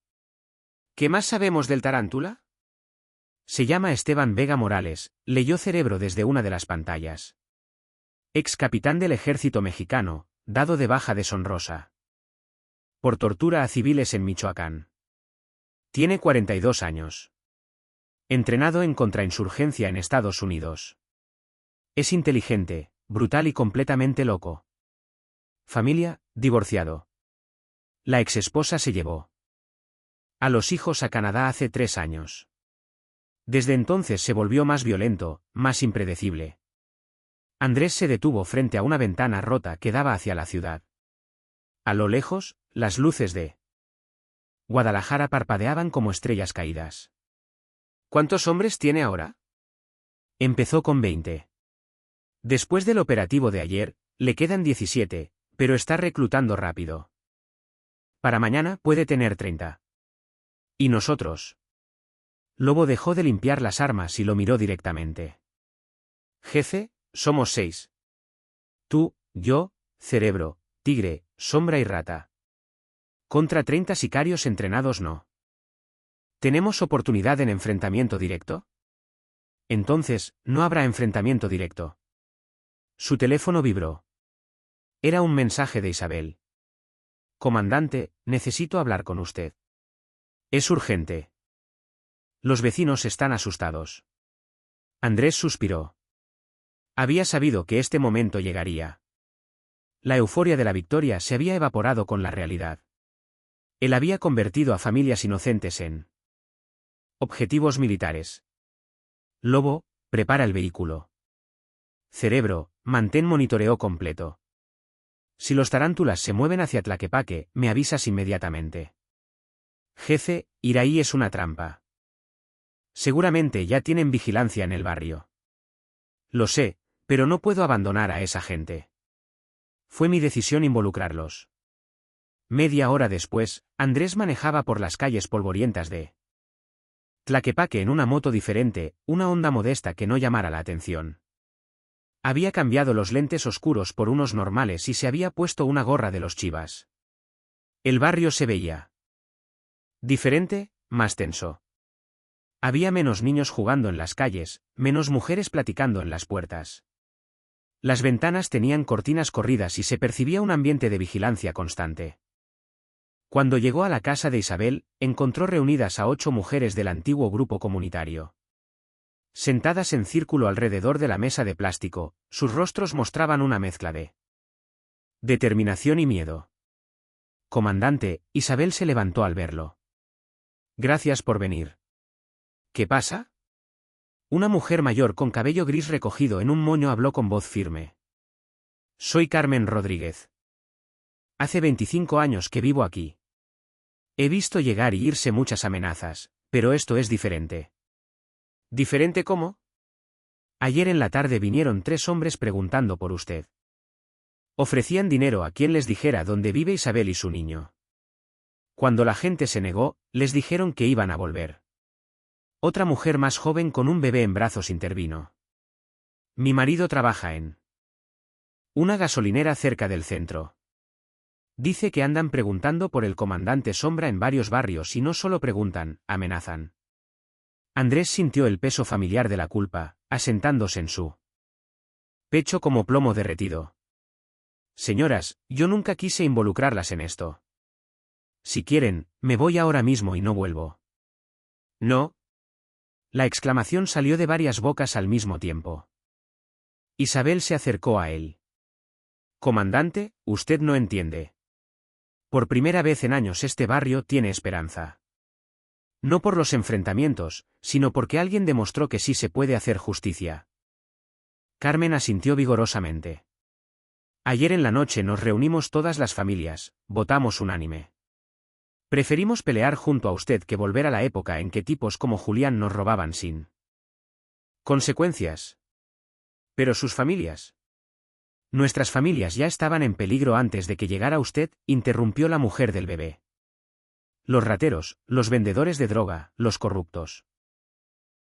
¿Qué más sabemos del tarántula? Se llama Esteban Vega Morales, leyó Cerebro desde una de las pantallas. Ex capitán del ejército mexicano, dado de baja deshonrosa. Por tortura a civiles en Michoacán. Tiene 42 años. Entrenado en contrainsurgencia en Estados Unidos. Es inteligente, brutal y completamente loco. Familia, divorciado. La exesposa se llevó a los hijos a Canadá hace 3 años. Desde entonces se volvió más violento, más impredecible. Andrés se detuvo frente a una ventana rota que daba hacia la ciudad. A lo lejos, las luces de Guadalajara parpadeaban como estrellas caídas. ¿Cuántos hombres tiene ahora? Empezó con 20. Después del operativo de ayer, le quedan 17, pero está reclutando rápido. Para mañana puede tener 30. ¿Y nosotros? Lobo dejó de limpiar las armas y lo miró directamente. Jefe, somos 6. Tú, yo, Cerebro, Tigre, Sombra y Rata. Contra 30 sicarios entrenados no. ¿Tenemos oportunidad en enfrentamiento directo? Entonces, no habrá enfrentamiento directo. Su teléfono vibró. Era un mensaje de Isabel. Comandante, necesito hablar con usted. Es urgente. Los vecinos están asustados. Andrés suspiró. Había sabido que este momento llegaría. La euforia de la victoria se había evaporado con la realidad. Él había convertido a familias inocentes en objetivos militares. Lobo, prepara el vehículo. Cerebro, mantén monitoreo completo. Si los tarántulas se mueven hacia Tlaquepaque, me avisas inmediatamente. Jefe, Iraí es una trampa. Seguramente ya tienen vigilancia en el barrio. Lo sé, pero no puedo abandonar a esa gente. Fue mi decisión involucrarlos. Media hora después, Andrés manejaba por las calles polvorientas de Tlaquepaque en una moto diferente, una Honda modesta que no llamara la atención. Había cambiado los lentes oscuros por unos normales y se había puesto una gorra de los Chivas. El barrio se veía diferente, más tenso. Había menos niños jugando en las calles, menos mujeres platicando en las puertas. Las ventanas tenían cortinas corridas y se percibía un ambiente de vigilancia constante. Cuando llegó a la casa de Isabel, encontró reunidas a 8 mujeres del antiguo grupo comunitario. Sentadas en círculo alrededor de la mesa de plástico, sus rostros mostraban una mezcla de determinación y miedo. Comandante, Isabel se levantó al verlo. Gracias por venir. ¿Qué pasa? Una mujer mayor con cabello gris recogido en un moño habló con voz firme. Soy Carmen Rodríguez. Hace 25 años que vivo aquí. He visto llegar y irse muchas amenazas, pero esto es diferente. ¿Diferente cómo? Ayer en la tarde vinieron 3 hombres preguntando por usted. Ofrecían dinero a quien les dijera dónde vive Isabel y su niño. Cuando la gente se negó, les dijeron que iban a volver. Otra mujer más joven con un bebé en brazos intervino. Mi marido trabaja en una gasolinera cerca del centro. Dice que andan preguntando por el comandante Sombra en varios barrios y no solo preguntan, amenazan. Andrés sintió el peso familiar de la culpa, asentándose en su pecho como plomo derretido. Señoras, yo nunca quise involucrarlas en esto. Si quieren, me voy ahora mismo y no vuelvo. No. La exclamación salió de varias bocas al mismo tiempo. Isabel se acercó a él. Comandante, usted no entiende. Por primera vez en años este barrio tiene esperanza. No por los enfrentamientos, sino porque alguien demostró que sí se puede hacer justicia. Carmen asintió vigorosamente. Ayer en la noche nos reunimos todas las familias, votamos unánime. Preferimos pelear junto a usted que volver a la época en que tipos como Julián nos robaban sin Consecuencias. Pero sus familias. Nuestras familias ya estaban en peligro antes de que llegara usted, interrumpió la mujer del bebé. Los rateros, los vendedores de droga, los corruptos.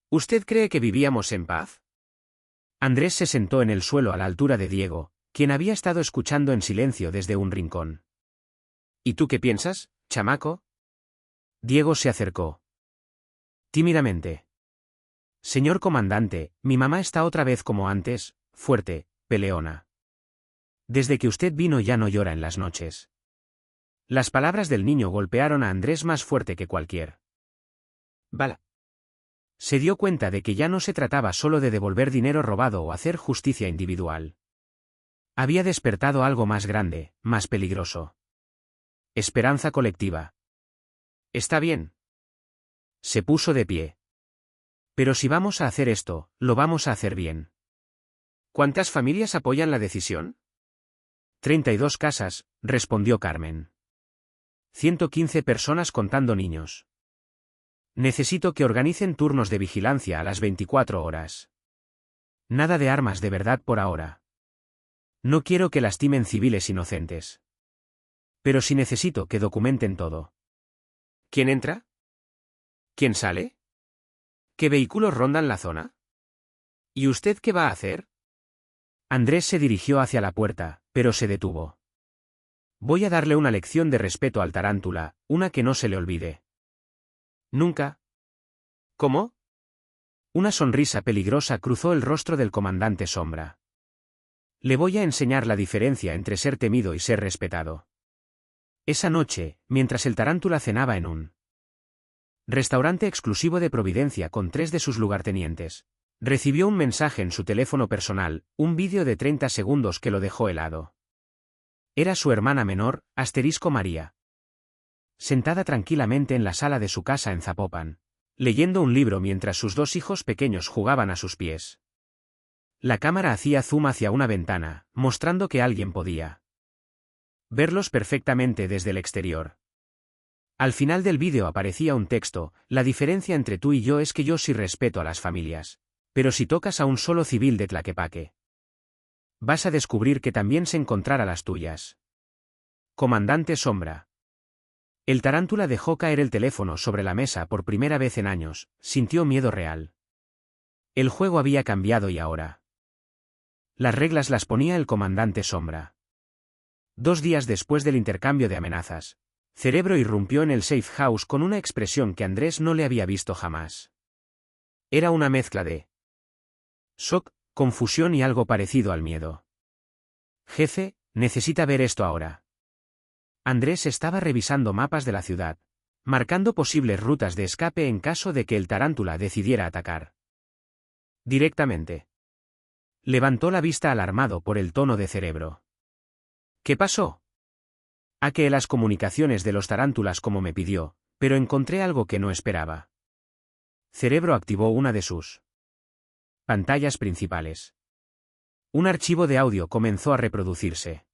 ¿Usted cree que vivíamos en paz? Andrés se sentó en el suelo a la altura de Diego, quien había estado escuchando en silencio desde un rincón. ¿Y tú qué piensas, chamaco? Diego se acercó. Tímidamente. Señor comandante, mi mamá está otra vez como antes, fuerte, peleona. Desde que usted vino ya no llora en las noches. Las palabras del niño golpearon a Andrés más fuerte que cualquier bala. Se dio cuenta de que ya no se trataba solo de devolver dinero robado o hacer justicia individual. Había despertado algo más grande, más peligroso. Esperanza colectiva. Está bien. Se puso de pie. Pero si vamos a hacer esto, lo vamos a hacer bien. ¿Cuántas familias apoyan la decisión? 32 casas, respondió Carmen. 115 personas contando niños. Necesito que organicen turnos de vigilancia a las 24 horas. Nada de armas de verdad por ahora. No quiero que lastimen civiles inocentes. Pero sí necesito que documenten todo. ¿Quién entra? ¿Quién sale? ¿Qué vehículos rondan la zona? ¿Y usted qué va a hacer? Andrés se dirigió hacia la puerta, pero se detuvo. Voy a darle una lección de respeto al tarántula, una que no se le olvide. Nunca. ¿Cómo? Una sonrisa peligrosa cruzó el rostro del comandante Sombra. Le voy a enseñar la diferencia entre ser temido y ser respetado. Esa noche, mientras el tarántula cenaba en un restaurante exclusivo de Providencia con 3 de sus lugartenientes, recibió un mensaje en su teléfono personal, un vídeo de 30 segundos que lo dejó helado. Era su hermana menor, María. Sentada tranquilamente en la sala de su casa en Zapopan, leyendo un libro mientras sus 2 hijos pequeños jugaban a sus pies. La cámara hacía zoom hacia una ventana, mostrando que alguien podía verlos perfectamente desde el exterior. Al final del vídeo aparecía un texto: la diferencia entre tú y yo es que yo sí respeto a las familias. Pero si tocas a un solo civil de Tlaquepaque, vas a descubrir que también se encontrará las tuyas. Comandante Sombra. El tarántula dejó caer el teléfono sobre la mesa por primera vez en años, sintió miedo real. El juego había cambiado y ahora las reglas las ponía el comandante Sombra. 2 días después del intercambio de amenazas, Cerebro irrumpió en el safe house con una expresión que Andrés no le había visto jamás. Era una mezcla de shock, confusión y algo parecido al miedo. Jefe, necesita ver esto ahora. Andrés estaba revisando mapas de la ciudad, marcando posibles rutas de escape en caso de que el tarántula decidiera atacar directamente. Levantó la vista alarmado por el tono de Cerebro. ¿Qué pasó? Hackeé las comunicaciones de los tarántulas como me pidió, pero encontré algo que no esperaba. Cerebro activó una de sus pantallas principales. Un archivo de audio comenzó a reproducirse.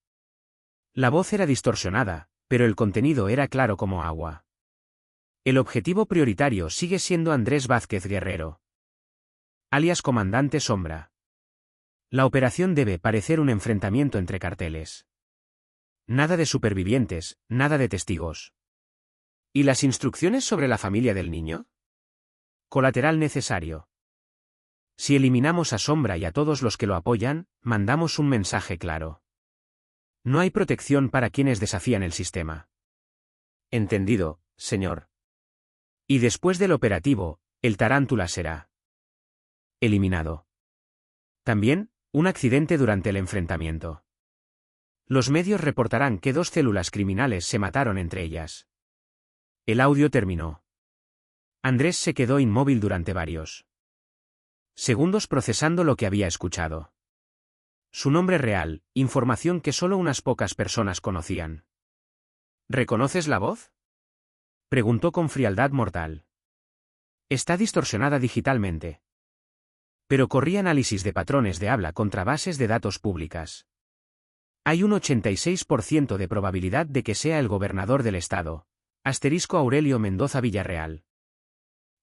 La voz era distorsionada, pero el contenido era claro como agua. El objetivo prioritario sigue siendo Andrés Vázquez Guerrero, alias Comandante Sombra. La operación debe parecer un enfrentamiento entre carteles. Nada de supervivientes, nada de testigos. ¿Y las instrucciones sobre la familia del niño? Colateral necesario. Si eliminamos a Sombra y a todos los que lo apoyan, mandamos un mensaje claro. No hay protección para quienes desafían el sistema. Entendido, señor. Y después del operativo, el tarántula será eliminado. También, un accidente durante el enfrentamiento. Los medios reportarán que 2 células criminales se mataron entre ellas. El audio terminó. Andrés se quedó inmóvil durante varios segundos procesando lo que había escuchado. Su nombre real, información que solo unas pocas personas conocían. ¿Reconoces la voz? Preguntó con frialdad mortal. Está distorsionada digitalmente. Pero corrí análisis de patrones de habla contra bases de datos públicas. Hay un 86% de probabilidad de que sea el gobernador del estado, Aurelio Mendoza Villarreal.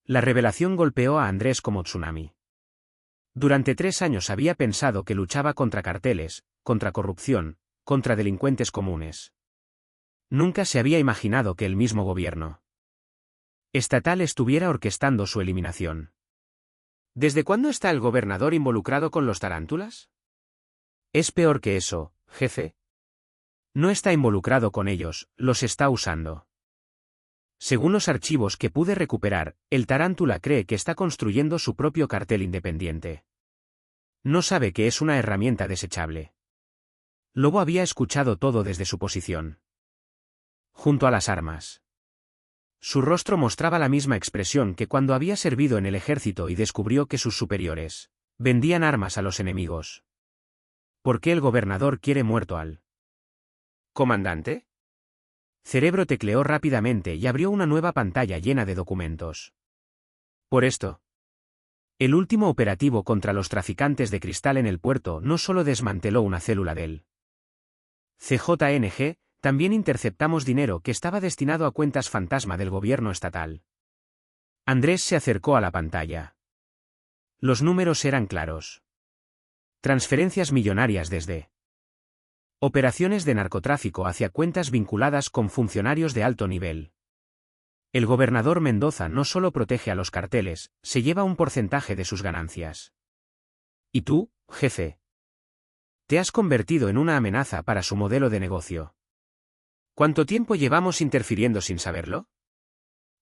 La revelación golpeó a Andrés como tsunami. Durante 3 años había pensado que luchaba contra carteles, contra corrupción, contra delincuentes comunes. Nunca se había imaginado que el mismo gobierno estatal estuviera orquestando su eliminación. ¿Desde cuándo está el gobernador involucrado con los tarántulas? Es peor que eso, jefe. No está involucrado con ellos, los está usando. Según los archivos que pude recuperar, el tarántula cree que está construyendo su propio cartel independiente. No sabe que es una herramienta desechable. Lobo había escuchado todo desde su posición junto a las armas. Su rostro mostraba la misma expresión que cuando había servido en el ejército y descubrió que sus superiores vendían armas a los enemigos. ¿Por qué el gobernador quiere muerto al ¿Comandante? Cerebro tecleó rápidamente y abrió una nueva pantalla llena de documentos. Por esto. El último operativo contra los traficantes de cristal en el puerto no solo desmanteló una célula del CJNG, también interceptamos dinero que estaba destinado a cuentas fantasma del gobierno estatal. Andrés se acercó a la pantalla. Los números eran claros. Transferencias millonarias desde operaciones de narcotráfico hacia cuentas vinculadas con funcionarios de alto nivel. El gobernador Mendoza no solo protege a los carteles, se lleva un porcentaje de sus ganancias. ¿Y tú, jefe? Te has convertido en una amenaza para su modelo de negocio. ¿Cuánto tiempo llevamos interfiriendo sin saberlo?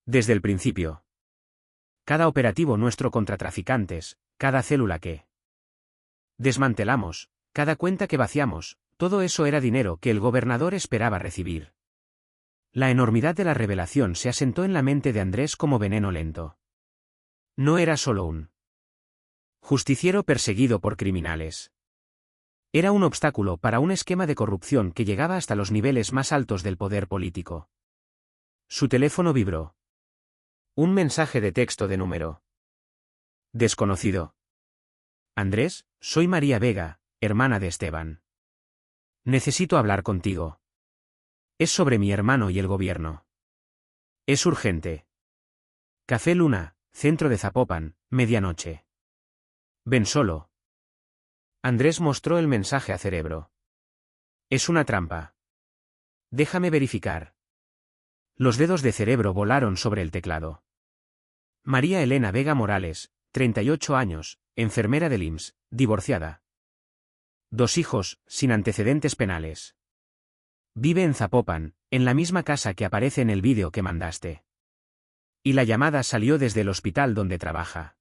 Desde el principio. Cada operativo nuestro contra traficantes, cada célula que desmantelamos, cada cuenta que vaciamos, todo eso era dinero que el gobernador esperaba recibir. La enormidad de la revelación se asentó en la mente de Andrés como veneno lento. No era solo un justiciero perseguido por criminales. Era un obstáculo para un esquema de corrupción que llegaba hasta los niveles más altos del poder político. Su teléfono vibró. Un mensaje de texto de número desconocido. Andrés, soy María Vega, hermana de Esteban. Necesito hablar contigo. Es sobre mi hermano y el gobierno. Es urgente. Café Luna, centro de Zapopan, medianoche. Ven solo. Andrés mostró el mensaje a Cerebro. Es una trampa. Déjame verificar. Los dedos de Cerebro volaron sobre el teclado. María Elena Vega Morales, 38 años, enfermera del IMSS, divorciada. 2 hijos, sin antecedentes penales. Vive en Zapopan, en la misma casa que aparece en el vídeo que mandaste. Y la llamada salió desde el hospital donde trabaja.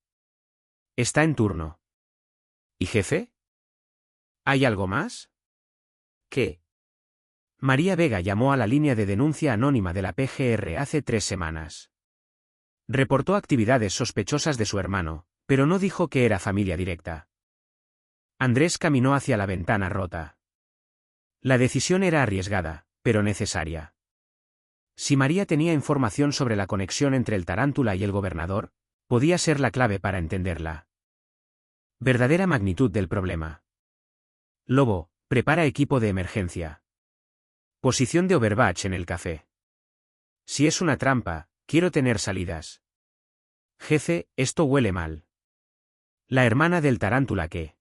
Está en turno. ¿Y jefe? ¿Hay algo más? ¿Qué? María Vega llamó a la línea de denuncia anónima de la PGR hace 3 semanas. Reportó actividades sospechosas de su hermano, pero no dijo que era familia directa. Andrés caminó hacia la ventana rota. La decisión era arriesgada, pero necesaria. Si María tenía información sobre la conexión entre el tarántula y el gobernador, podía ser la clave para entenderla verdadera magnitud del problema. Lobo, prepara equipo de emergencia. Posición de Overwatch en el café. Si es una trampa, quiero tener salidas. Jefe, esto huele mal. La hermana del tarántula que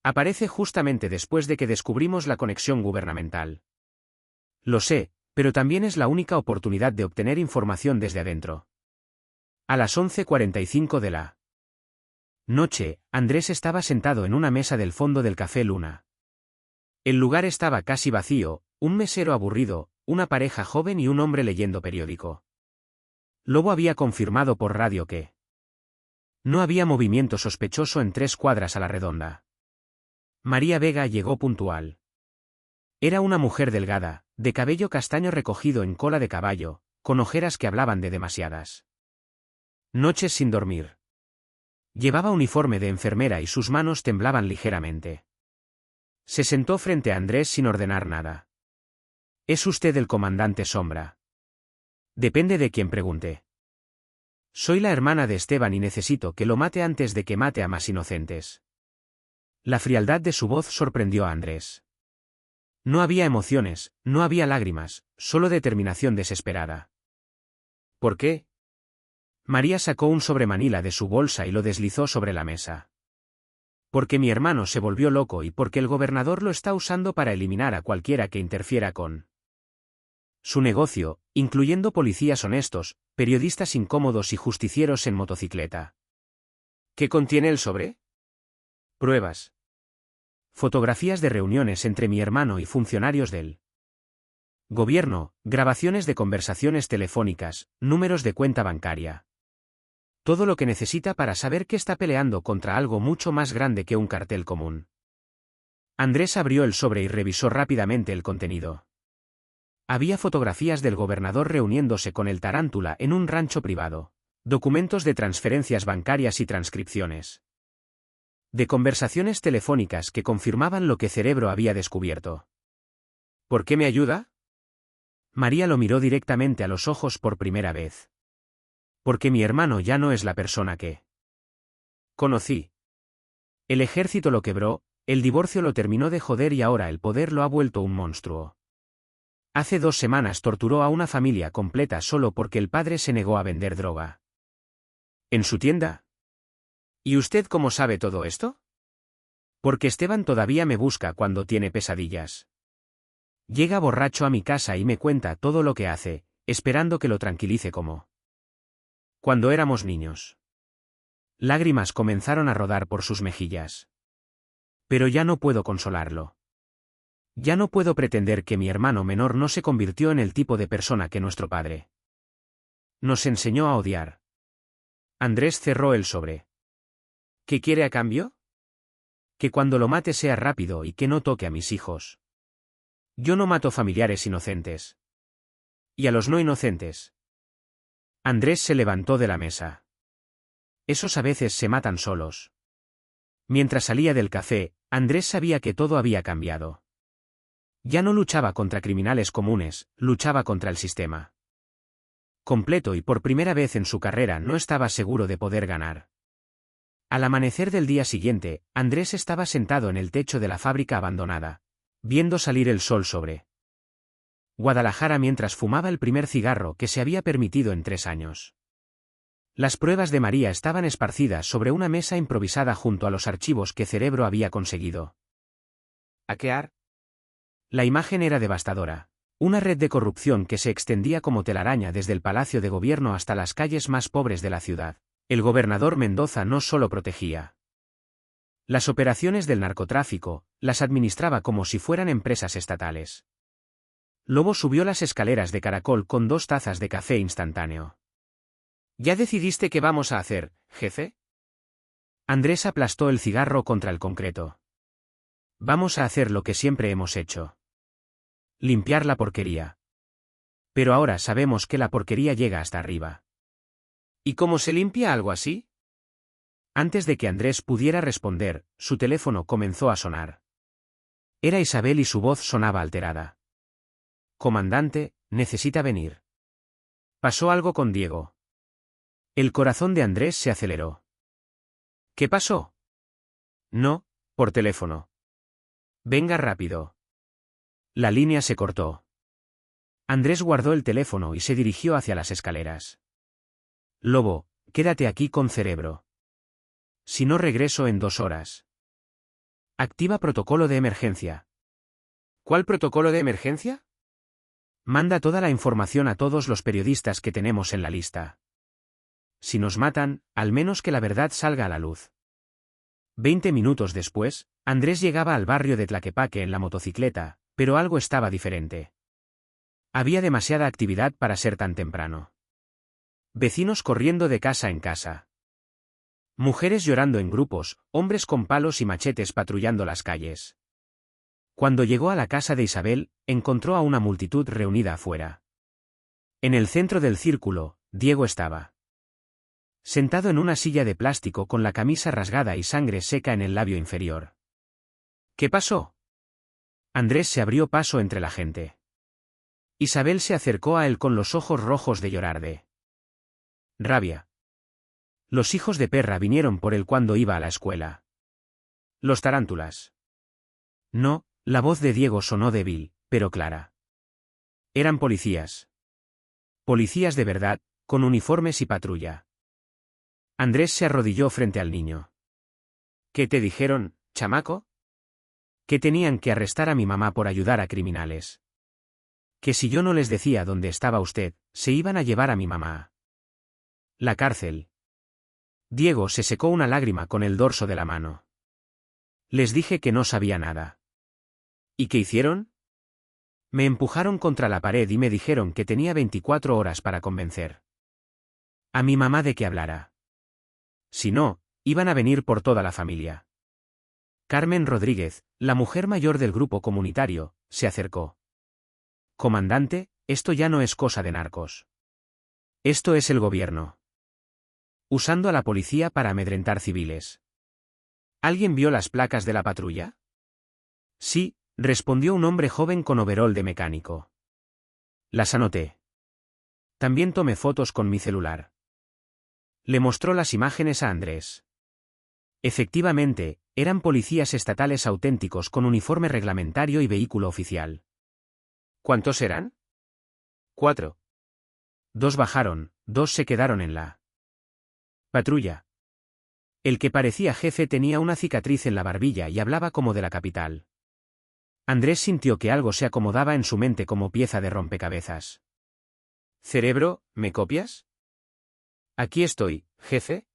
aparece justamente después de que descubrimos la conexión gubernamental. Lo sé, pero también es la única oportunidad de obtener información desde adentro. A las 11:45 de la noche, Andrés estaba sentado en una mesa del fondo del Café Luna. El lugar estaba casi vacío, un mesero aburrido, una pareja joven y un hombre leyendo periódico. Lobo había confirmado por radio que no había movimiento sospechoso en 3 cuadras a la redonda. María Vega llegó puntual. Era una mujer delgada, de cabello castaño recogido en cola de caballo, con ojeras que hablaban de demasiadas noches sin dormir. Llevaba uniforme de enfermera y sus manos temblaban ligeramente. Se sentó frente a Andrés sin ordenar nada. ¿Es usted el comandante Sombra? Depende de quien pregunte. Soy la hermana de Esteban y necesito que lo mate antes de que mate a más inocentes. La frialdad de su voz sorprendió a Andrés. No había emociones, no había lágrimas, solo determinación desesperada. ¿Por qué? María sacó un sobremanila de su bolsa y lo deslizó sobre la mesa. Porque mi hermano se volvió loco y porque el gobernador lo está usando para eliminar a cualquiera que interfiera con su negocio, incluyendo policías honestos, periodistas incómodos y justicieros en motocicleta. ¿Qué contiene el sobre? Pruebas. Fotografías de reuniones entre mi hermano y funcionarios del gobierno, grabaciones de conversaciones telefónicas, números de cuenta bancaria. Todo lo que necesita para saber que está peleando contra algo mucho más grande que un cartel común. Andrés abrió el sobre y revisó rápidamente el contenido. Había fotografías del gobernador reuniéndose con el Tarántula en un rancho privado, documentos de transferencias bancarias y transcripciones de conversaciones telefónicas que confirmaban lo que Cerebro había descubierto. ¿Por qué me ayuda? María lo miró directamente a los ojos por primera vez. Porque mi hermano ya no es la persona que conocí. El ejército lo quebró, el divorcio lo terminó de joder y ahora el poder lo ha vuelto un monstruo. Hace 2 semanas torturó a una familia completa solo porque el padre se negó a vender droga. ¿En su tienda? ¿Y usted cómo sabe todo esto? Porque Esteban todavía me busca cuando tiene pesadillas. Llega borracho a mi casa y me cuenta todo lo que hace, esperando que lo tranquilice como cuando éramos niños. Lágrimas comenzaron a rodar por sus mejillas. Pero ya no puedo consolarlo. Ya no puedo pretender que mi hermano menor no se convirtió en el tipo de persona que nuestro padre nos enseñó a odiar. Andrés cerró el sobre. ¿Qué quiere a cambio? Que cuando lo mate sea rápido y que no toque a mis hijos. Yo no mato familiares inocentes. ¿Y a los no inocentes? Andrés se levantó de la mesa. Esos a veces se matan solos. Mientras salía del café, Andrés sabía que todo había cambiado. Ya no luchaba contra criminales comunes, luchaba contra el sistema completo y por primera vez en su carrera no estaba seguro de poder ganar. Al amanecer del día siguiente, Andrés estaba sentado en el techo de la fábrica abandonada, viendo salir el sol sobre Guadalajara mientras fumaba el primer cigarro que se había permitido en 3 años. Las pruebas de María estaban esparcidas sobre una mesa improvisada junto a los archivos que Cerebro había conseguido hackear. La imagen era devastadora. Una red de corrupción que se extendía como telaraña desde el Palacio de Gobierno hasta las calles más pobres de la ciudad. El gobernador Mendoza no solo protegía las operaciones del narcotráfico, las administraba como si fueran empresas estatales. Lobo subió las escaleras de caracol con 2 tazas de café instantáneo. ¿Ya decidiste qué vamos a hacer, jefe? Andrés aplastó el cigarro contra el concreto. Vamos a hacer lo que siempre hemos hecho. Limpiar la porquería. Pero ahora sabemos que la porquería llega hasta arriba. ¿Y cómo se limpia algo así? Antes de que Andrés pudiera responder, su teléfono comenzó a sonar. Era Isabel y su voz sonaba alterada. Comandante, necesita venir. ¿Pasó algo con Diego? El corazón de Andrés se aceleró. ¿Qué pasó? No, por teléfono. Venga rápido. La línea se cortó. Andrés guardó el teléfono y se dirigió hacia las escaleras. Lobo, quédate aquí con Cerebro. Si no regreso en 2 horas. Activa protocolo de emergencia. ¿Cuál protocolo de emergencia? Manda toda la información a todos los periodistas que tenemos en la lista. Si nos matan, al menos que la verdad salga a la luz. 20 minutos después, Andrés llegaba al barrio de Tlaquepaque en la motocicleta, pero algo estaba diferente. Había demasiada actividad para ser tan temprano. Vecinos corriendo de casa en casa. Mujeres llorando en grupos, hombres con palos y machetes patrullando las calles. Cuando llegó a la casa de Isabel, encontró a una multitud reunida afuera. En el centro del círculo, Diego estaba sentado en una silla de plástico con la camisa rasgada y sangre seca en el labio inferior. ¿Qué pasó? Andrés se abrió paso entre la gente. Isabel se acercó a él con los ojos rojos de llorar de rabia. Los hijos de perra vinieron por él cuando iba a la escuela. Los tarántulas. No, la voz de Diego sonó débil, pero clara. Eran policías. Policías de verdad, con uniformes y patrulla. Andrés se arrodilló frente al niño. ¿Qué te dijeron, chamaco? Que tenían que arrestar a mi mamá por ayudar a criminales. Que si yo no les decía dónde estaba usted, se iban a llevar a mi mamá a la cárcel. Diego se secó una lágrima con el dorso de la mano. Les dije que no sabía nada. ¿Y qué hicieron? Me empujaron contra la pared y me dijeron que tenía 24 horas para convencer a mi mamá de que hablara. Si no, iban a venir por toda la familia. Carmen Rodríguez, la mujer mayor del grupo comunitario, se acercó. Comandante, esto ya no es cosa de narcos. Esto es el gobierno usando a la policía para amedrentar civiles. ¿Alguien vio las placas de la patrulla? Sí, respondió un hombre joven con overol de mecánico. Las anoté. También tomé fotos con mi celular. Le mostró las imágenes a Andrés. Efectivamente, eran policías estatales auténticos con uniforme reglamentario y vehículo oficial. ¿Cuántos eran? 4. 2 bajaron, 2 se quedaron en la patrulla. El que parecía jefe tenía una cicatriz en la barbilla y hablaba como de la capital. Andrés sintió que algo se acomodaba en su mente como pieza de rompecabezas. Cerebro, ¿me copias? Aquí estoy, jefe.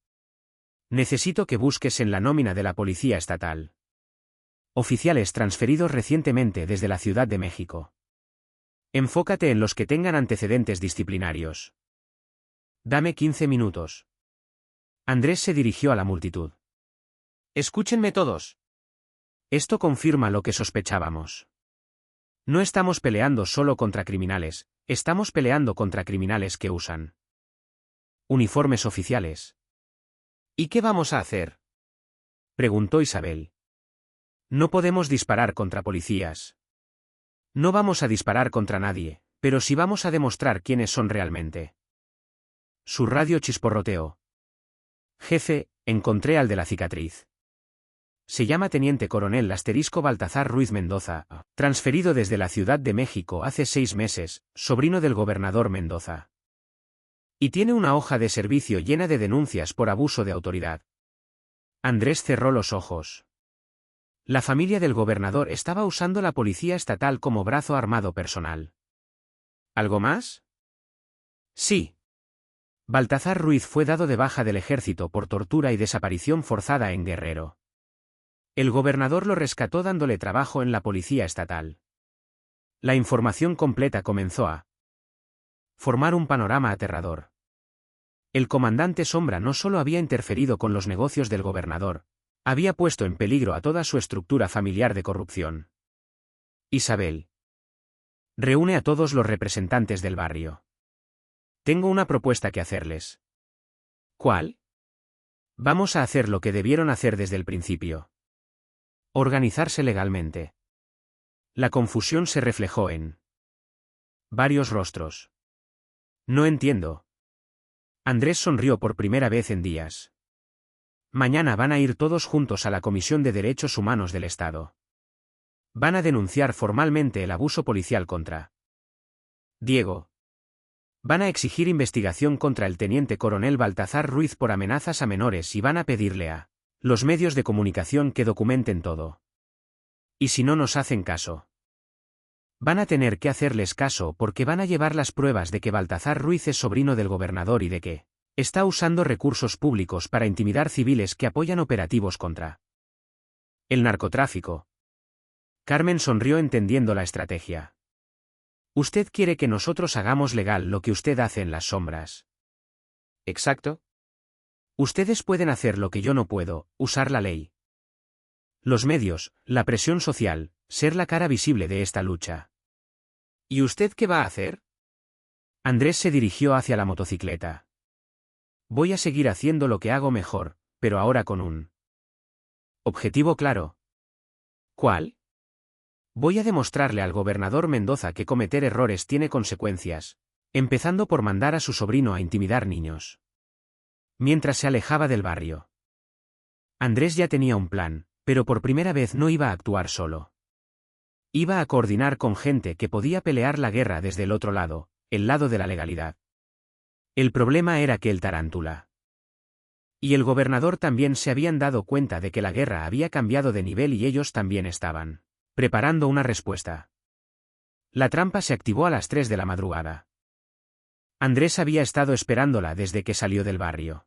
Necesito que busques en la nómina de la Policía Estatal oficiales transferidos recientemente desde la Ciudad de México. Enfócate en los que tengan antecedentes disciplinarios. Dame 15 minutos. Andrés se dirigió a la multitud. Escúchenme todos. Esto confirma lo que sospechábamos. No estamos peleando solo contra criminales, estamos peleando contra criminales que usan uniformes oficiales. ¿Y qué vamos a hacer?, preguntó Isabel. No podemos disparar contra policías. No vamos a disparar contra nadie, pero sí vamos a demostrar quiénes son realmente. Su radio chisporroteó. Jefe, encontré al de la cicatriz. Se llama Teniente Coronel Baltazar Ruiz Mendoza, transferido desde la Ciudad de México hace 6 meses, sobrino del gobernador Mendoza. Y tiene una hoja de servicio llena de denuncias por abuso de autoridad. Andrés cerró los ojos. La familia del gobernador estaba usando la policía estatal como brazo armado personal. ¿Algo más? Sí. Baltazar Ruiz fue dado de baja del ejército por tortura y desaparición forzada en Guerrero. El gobernador lo rescató dándole trabajo en la policía estatal. La información completa comenzó a formar un panorama aterrador. El comandante Sombra no solo había interferido con los negocios del gobernador, había puesto en peligro a toda su estructura familiar de corrupción. Isabel. Reúne a todos los representantes del barrio. Tengo una propuesta que hacerles. ¿Cuál? Vamos a hacer lo que debieron hacer desde el principio. Organizarse legalmente. La confusión se reflejó en varios rostros. No entiendo. Andrés sonrió por primera vez en días. Mañana van a ir todos juntos a la Comisión de Derechos Humanos del Estado. Van a denunciar formalmente el abuso policial contra Diego. Van a exigir investigación contra el teniente coronel Baltazar Ruiz por amenazas a menores y van a pedirle a los medios de comunicación que documenten todo. Y si no nos hacen caso, van a tener que hacerles caso porque van a llevar las pruebas de que Baltazar Ruiz es sobrino del gobernador y de que está usando recursos públicos para intimidar civiles que apoyan operativos contra el narcotráfico. Carmen sonrió entendiendo la estrategia. Usted quiere que nosotros hagamos legal lo que usted hace en las sombras. Exacto. Ustedes pueden hacer lo que yo no puedo, usar la ley. Los medios, la presión social, ser la cara visible de esta lucha. ¿Y usted qué va a hacer? Andrés se dirigió hacia la motocicleta. Voy a seguir haciendo lo que hago mejor, pero ahora con un objetivo claro. ¿Cuál? Voy a demostrarle al gobernador Mendoza que cometer errores tiene consecuencias, empezando por mandar a su sobrino a intimidar niños. Mientras se alejaba del barrio. Andrés ya tenía un plan, pero por primera vez no iba a actuar solo. Iba a coordinar con gente que podía pelear la guerra desde el otro lado, el lado de la legalidad. El problema era que el tarántula Y el gobernador también se habían dado cuenta de que la guerra había cambiado de nivel y ellos también estaban preparando una respuesta. La trampa se activó a las 3 de la madrugada. Andrés había estado esperándola desde que salió del barrio.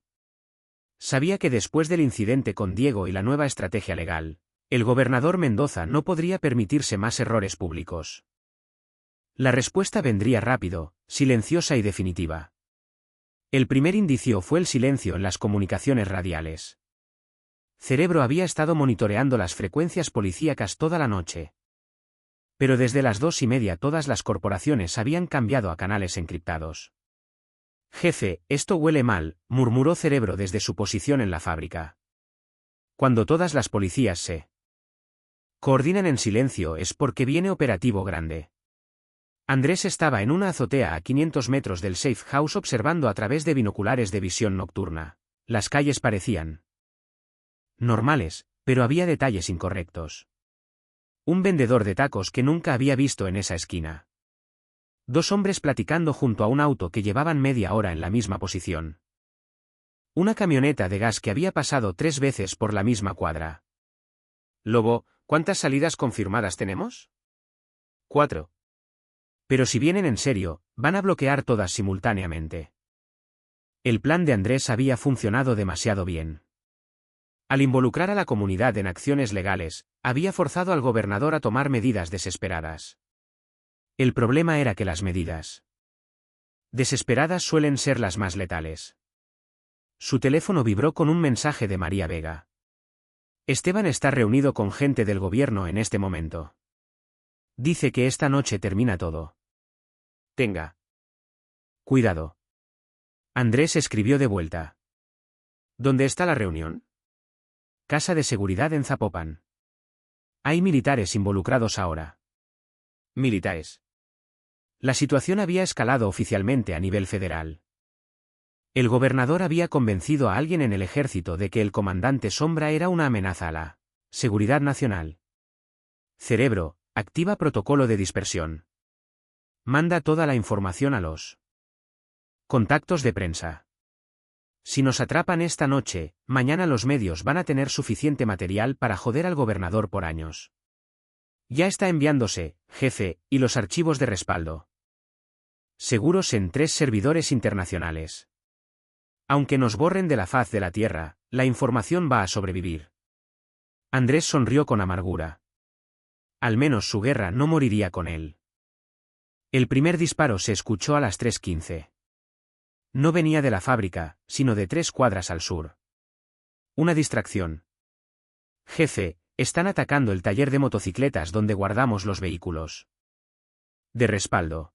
Sabía que después del incidente con Diego y la nueva estrategia legal, el gobernador Mendoza no podría permitirse más errores públicos. La respuesta vendría rápido, silenciosa y definitiva. El primer indicio fue el silencio en las comunicaciones radiales. Cerebro había estado monitoreando las frecuencias policíacas toda la noche. Pero desde las 2:30 todas las corporaciones habían cambiado a canales encriptados. Jefe, esto huele mal, murmuró Cerebro desde su posición en la fábrica. Cuando todas las policías se coordinan en silencio es porque viene operativo grande. Andrés estaba en una azotea a 500 metros del safe house observando a través de binoculares de visión nocturna. Las calles parecían normales, pero había detalles incorrectos. Un vendedor de tacos que nunca había visto en esa esquina. 2 hombres platicando junto a un auto que llevaban media hora en la misma posición. Una camioneta de gas que había pasado 3 veces por la misma cuadra. Lobo, ¿cuántas salidas confirmadas tenemos? 4. Pero si vienen en serio, van a bloquear todas simultáneamente. El plan de Andrés había funcionado demasiado bien. Al involucrar a la comunidad en acciones legales, había forzado al gobernador a tomar medidas desesperadas. El problema era que las medidas desesperadas suelen ser las más letales. Su teléfono vibró con un mensaje de María Vega. Esteban está reunido con gente del gobierno en este momento. Dice que esta noche termina todo. Tenga cuidado. Andrés escribió de vuelta. ¿Dónde está la reunión? Casa de seguridad en Zapopan. Hay militares involucrados ahora. Militares. La situación había escalado oficialmente a nivel federal. El gobernador había convencido a alguien en el ejército de que el comandante Sombra era una amenaza a la seguridad nacional. Cerebro, activa protocolo de dispersión. Manda toda la información a los contactos de prensa. Si nos atrapan esta noche, mañana los medios van a tener suficiente material para joder al gobernador por años. Ya está enviándose, jefe, y los archivos de respaldo. Seguros en 3 servidores internacionales. Aunque nos borren de la faz de la tierra, la información va a sobrevivir. Andrés sonrió con amargura. Al menos su guerra no moriría con él. El primer disparo se escuchó a las 3:15. No venía de la fábrica, sino de 3 cuadras al sur. Una distracción. Jefe, están atacando el taller de motocicletas donde guardamos los vehículos de respaldo.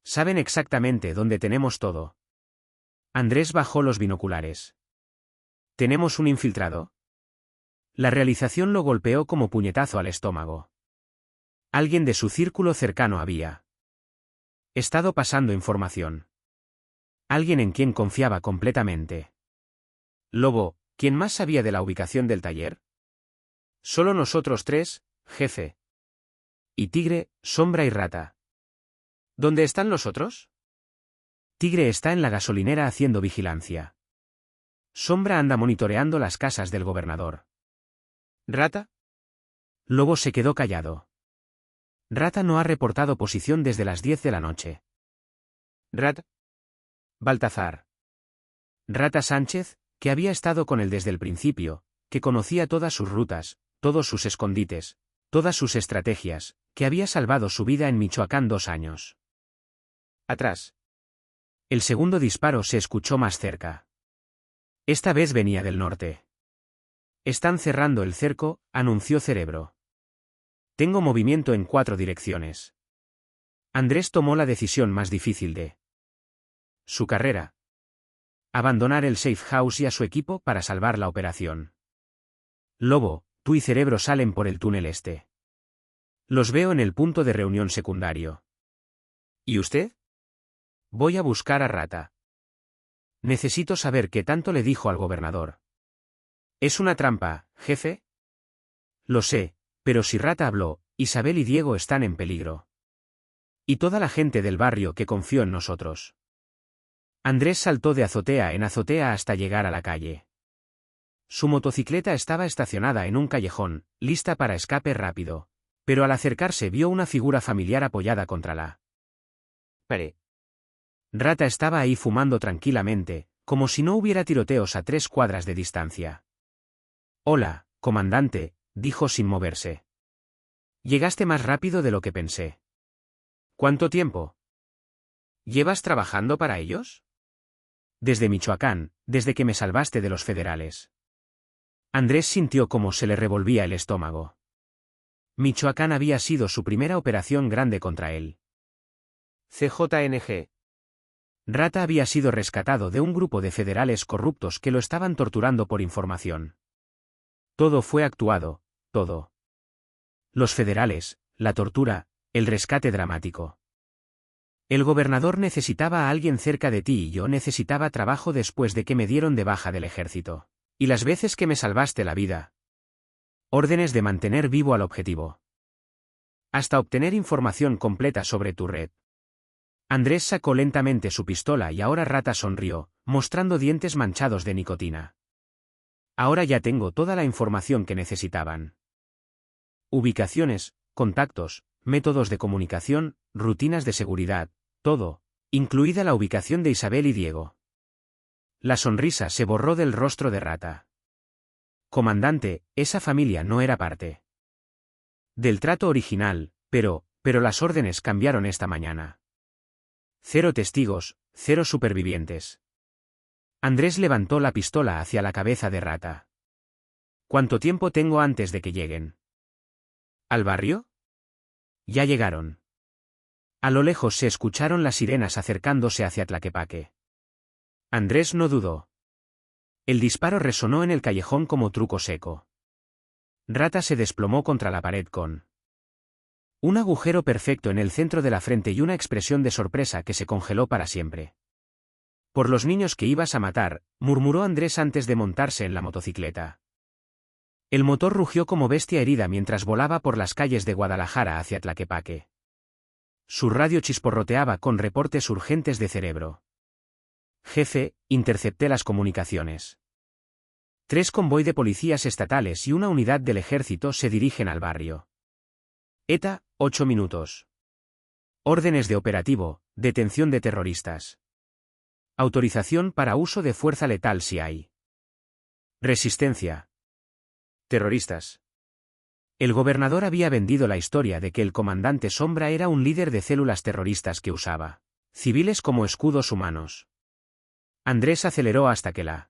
Saben exactamente dónde tenemos todo. Andrés bajó los binoculares. ¿Tenemos un infiltrado? La realización lo golpeó como puñetazo al estómago. Alguien de su círculo cercano había estado pasando información. Alguien en quien confiaba completamente. Lobo, ¿quién más sabía de la ubicación del taller? Solo nosotros 3, jefe. Y Tigre, Sombra y Rata. ¿Dónde están los otros? Tigre está en la gasolinera haciendo vigilancia. Sombra anda monitoreando las casas del gobernador. ¿Rata? Lobo se quedó callado. Rata no ha reportado posición desde las 10 de la noche. ¿Rata? Baltazar. Rata Sánchez, que había estado con él desde el principio, que conocía todas sus rutas, todos sus escondites, todas sus estrategias, que había salvado su vida en Michoacán 2 años. Atrás. El segundo disparo se escuchó más cerca. Esta vez venía del norte. Están cerrando el cerco, anunció Cerebro. Tengo movimiento en 4 direcciones. Andrés tomó la decisión más difícil de su carrera. Abandonar el safe house y a su equipo para salvar la operación. Lobo, tú y Cerebro salen por el túnel este. Los veo en el punto de reunión secundario. ¿Y usted? Voy a buscar a Rata. Necesito saber qué tanto le dijo al gobernador. ¿Es una trampa, jefe? Lo sé, pero si Rata habló, Isabel y Diego están en peligro. Y toda la gente del barrio que confió en nosotros. Andrés saltó de azotea en azotea hasta llegar a la calle. Su motocicleta estaba estacionada en un callejón, lista para escape rápido. Pero al acercarse vio una figura familiar apoyada contra la pared. Rata estaba ahí fumando tranquilamente, como si no hubiera tiroteos a 3 cuadras de distancia. «Hola, comandante», dijo sin moverse. «Llegaste más rápido de lo que pensé». «¿Cuánto tiempo llevas trabajando para ellos?» «Desde Michoacán, desde que me salvaste de los federales». Andrés sintió como se le revolvía el estómago. Michoacán había sido su primera operación grande contra él. CJNG. Rata había sido rescatado de un grupo de federales corruptos que lo estaban torturando por información. Todo fue actuado, todo. Los federales, la tortura, el rescate dramático. El gobernador necesitaba a alguien cerca de ti y yo necesitaba trabajo después de que me dieron de baja del ejército. Y las veces que me salvaste la vida. Órdenes de mantener vivo al objetivo. Hasta obtener información completa sobre tu red. Andrés sacó lentamente su pistola y ahora Rata sonrió, mostrando dientes manchados de nicotina. Ahora ya tengo toda la información que necesitaban. Ubicaciones, contactos, métodos de comunicación, rutinas de seguridad, todo, incluida la ubicación de Isabel y Diego. La sonrisa se borró del rostro de Rata. Comandante, esa familia no era parte del trato original, pero las órdenes cambiaron esta mañana. 0 testigos, 0 supervivientes. Andrés levantó la pistola hacia la cabeza de Rata. ¿Cuánto tiempo tengo antes de que lleguen? ¿Al barrio? Ya llegaron. A lo lejos se escucharon las sirenas acercándose hacia Tlaquepaque. Andrés no dudó. El disparo resonó en el callejón como truco seco. Rata se desplomó contra la pared con un agujero perfecto en el centro de la frente y una expresión de sorpresa que se congeló para siempre. «Por los niños que ibas a matar», murmuró Andrés antes de montarse en la motocicleta. El motor rugió como bestia herida mientras volaba por las calles de Guadalajara hacia Tlaquepaque. Su radio chisporroteaba con reportes urgentes de Cerebro. «Jefe, intercepté las comunicaciones. 3 convoy de policías estatales y una unidad del ejército se dirigen al barrio. ETA, 8 minutos. Órdenes de operativo, detención de terroristas. Autorización para uso de fuerza letal si hay. Resistencia. Terroristas». El gobernador había vendido la historia de que el comandante Sombra era un líder de células terroristas que usaba civiles como escudos humanos. Andrés aceleró hasta que la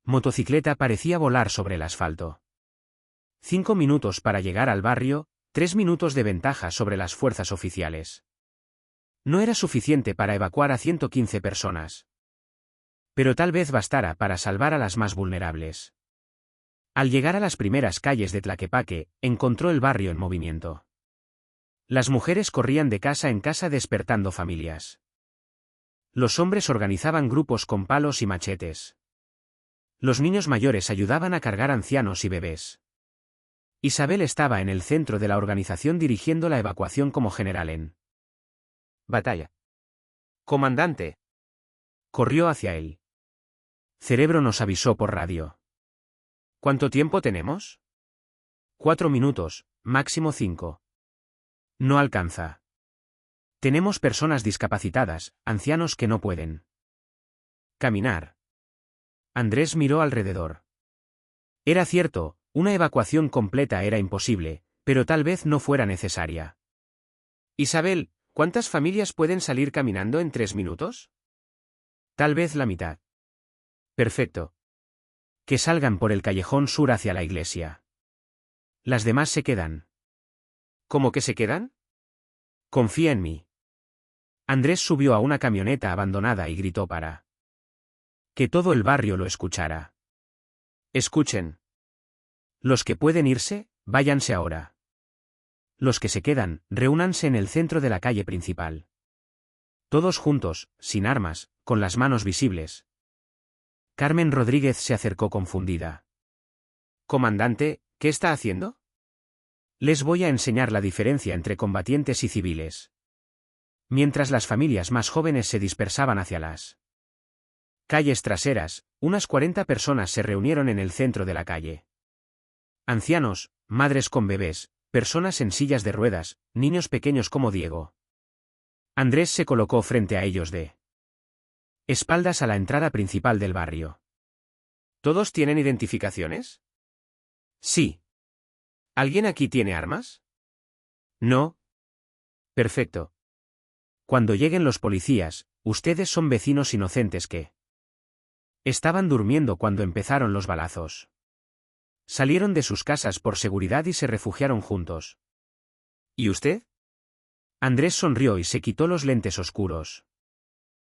motocicleta parecía volar sobre el asfalto. 5 minutos para llegar al barrio, 3 minutos de ventaja sobre las fuerzas oficiales. No era suficiente para evacuar a 115 personas. Pero tal vez bastara para salvar a las más vulnerables. Al llegar a las primeras calles de Tlaquepaque, encontró el barrio en movimiento. Las mujeres corrían de casa en casa despertando familias. Los hombres organizaban grupos con palos y machetes. Los niños mayores ayudaban a cargar ancianos y bebés. Isabel estaba en el centro de la organización dirigiendo la evacuación como general en batalla. Comandante. Corrió hacia él. Cerebro nos avisó por radio. ¿Cuánto tiempo tenemos? 4 minutos, máximo 5. No alcanza. Tenemos personas discapacitadas, ancianos que no pueden caminar. Andrés miró alrededor. Era cierto, una evacuación completa era imposible, pero tal vez no fuera necesaria. Isabel, ¿cuántas familias pueden salir caminando en 3 minutos? Tal vez la mitad. Perfecto. Que salgan por el callejón sur hacia la iglesia. Las demás se quedan. ¿Cómo que se quedan? Confía en mí. Andrés subió a una camioneta abandonada y gritó para que todo el barrio lo escuchara. Escuchen. Los que pueden irse, váyanse ahora. Los que se quedan, reúnanse en el centro de la calle principal. Todos juntos, sin armas, con las manos visibles. Carmen Rodríguez se acercó confundida. Comandante, ¿qué está haciendo? Les voy a enseñar la diferencia entre combatientes y civiles. Mientras las familias más jóvenes se dispersaban hacia las calles traseras, unas 40 personas se reunieron en el centro de la calle. Ancianos, madres con bebés, personas en sillas de ruedas, niños pequeños como Diego. Andrés se colocó frente a ellos de espaldas a la entrada principal del barrio. ¿Todos tienen identificaciones? Sí. ¿Alguien aquí tiene armas? No. Perfecto. Cuando lleguen los policías, ustedes son vecinos inocentes que estaban durmiendo cuando empezaron los balazos. Salieron de sus casas por seguridad y se refugiaron juntos. ¿Y usted? Andrés sonrió y se quitó los lentes oscuros.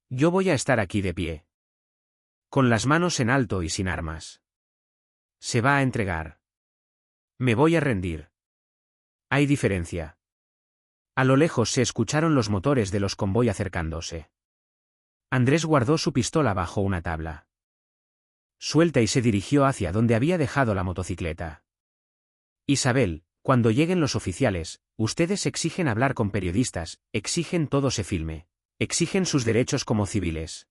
Yo voy a estar aquí de pie. Con las manos en alto y sin armas. Se va a entregar. Me voy a rendir. Hay diferencia. A lo lejos se escucharon los motores de los convoy acercándose. Andrés guardó su pistola bajo una tabla suelta y se dirigió hacia donde había dejado la motocicleta. Isabel, cuando lleguen los oficiales, ustedes exigen hablar con periodistas, exigen todo se filme, exigen sus derechos como civiles.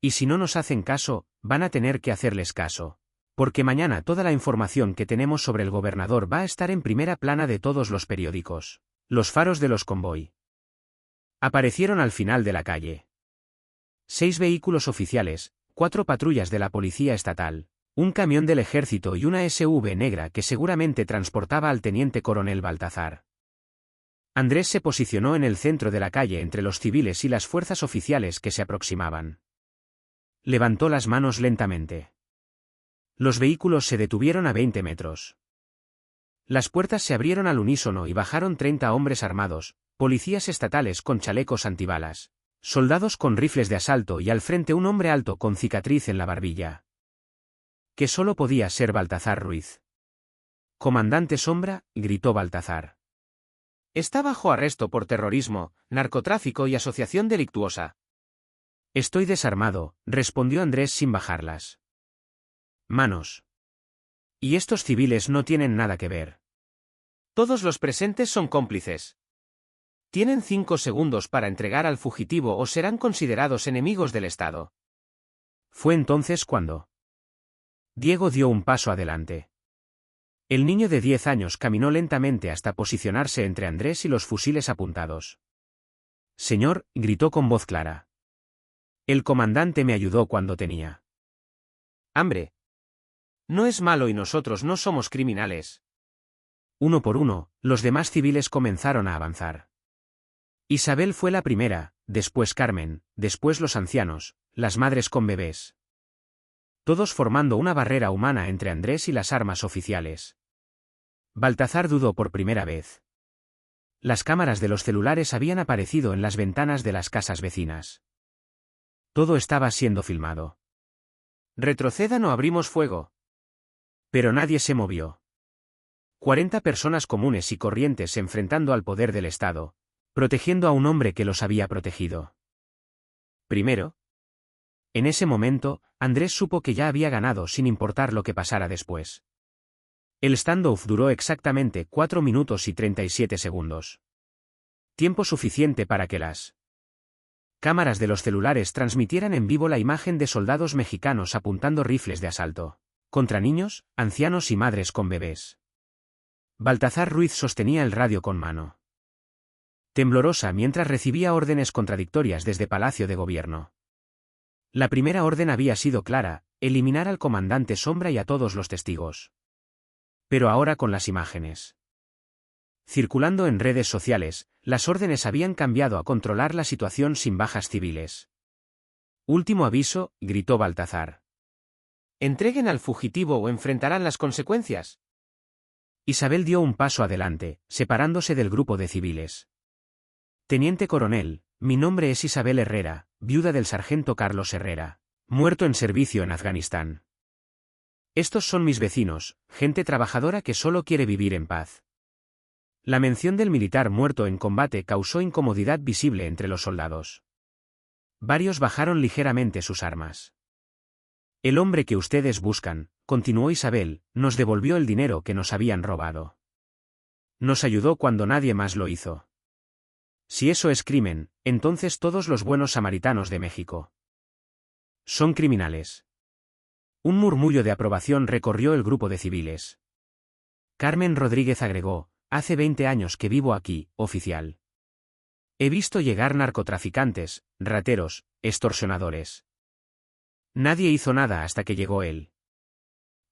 Y si no nos hacen caso, van a tener que hacerles caso. Porque mañana toda la información que tenemos sobre el gobernador va a estar en primera plana de todos los periódicos. Los faros de los convoy aparecieron al final de la calle. 6 vehículos oficiales, 4 patrullas de la policía estatal, un camión del ejército y una SUV negra que seguramente transportaba al teniente coronel Baltazar. Andrés se posicionó en el centro de la calle entre los civiles y las fuerzas oficiales que se aproximaban. Levantó las manos lentamente. Los vehículos se detuvieron a 20 metros. Las puertas se abrieron al unísono y bajaron 30 hombres armados, policías estatales con chalecos antibalas, soldados con rifles de asalto y al frente un hombre alto con cicatriz en la barbilla. Que solo podía ser Baltazar Ruiz. «Comandante Sombra», gritó Baltazar. Está bajo arresto por terrorismo, narcotráfico y asociación delictuosa. Estoy desarmado, respondió Andrés sin bajarlas manos. Y estos civiles no tienen nada que ver. Todos los presentes son cómplices. Tienen 5 segundos para entregar al fugitivo o serán considerados enemigos del Estado. Fue entonces cuando Diego dio un paso adelante. El niño de 10 años caminó lentamente hasta posicionarse entre Andrés y los fusiles apuntados. «Señor», gritó con voz clara. «El comandante me ayudó cuando tenía hambre. No es malo y nosotros no somos criminales». Uno por uno, los demás civiles comenzaron a avanzar. Isabel fue la primera, después Carmen, después los ancianos, las madres con bebés. Todos formando una barrera humana entre Andrés y las armas oficiales. Baltazar dudó por primera vez. Las cámaras de los celulares habían aparecido en las ventanas de las casas vecinas. Todo estaba siendo filmado. «Retrocedan o abrimos fuego». Pero nadie se movió. 40 personas comunes y corrientes enfrentando al poder del Estado, protegiendo a un hombre que los había protegido. Primero. En ese momento, Andrés supo que ya había ganado sin importar lo que pasara después. El standoff duró exactamente 4 minutos y 37 segundos. Tiempo suficiente para que las cámaras de los celulares transmitieran en vivo la imagen de soldados mexicanos apuntando rifles de asalto contra niños, ancianos y madres con bebés. Baltazar Ruiz sostenía el radio con mano temblorosa mientras recibía órdenes contradictorias desde Palacio de Gobierno. La primera orden había sido clara: eliminar al comandante Sombra y a todos los testigos. Pero ahora con las imágenes circulando en redes sociales, las órdenes habían cambiado a controlar la situación sin bajas civiles. Último aviso, gritó Baltazar. Entreguen al fugitivo o enfrentarán las consecuencias. Isabel dio un paso adelante, separándose del grupo de civiles. Teniente coronel, mi nombre es Isabel Herrera, viuda del sargento Carlos Herrera, muerto en servicio en Afganistán. Estos son mis vecinos, gente trabajadora que solo quiere vivir en paz. La mención del militar muerto en combate causó incomodidad visible entre los soldados. Varios bajaron ligeramente sus armas. El hombre que ustedes buscan, continuó Isabel, nos devolvió el dinero que nos habían robado. Nos ayudó cuando nadie más lo hizo. Si eso es crimen, entonces todos los buenos samaritanos de México son criminales. Un murmullo de aprobación recorrió el grupo de civiles. Carmen Rodríguez agregó, hace 20 años que vivo aquí, oficial. He visto llegar narcotraficantes, rateros, extorsionadores. Nadie hizo nada hasta que llegó él.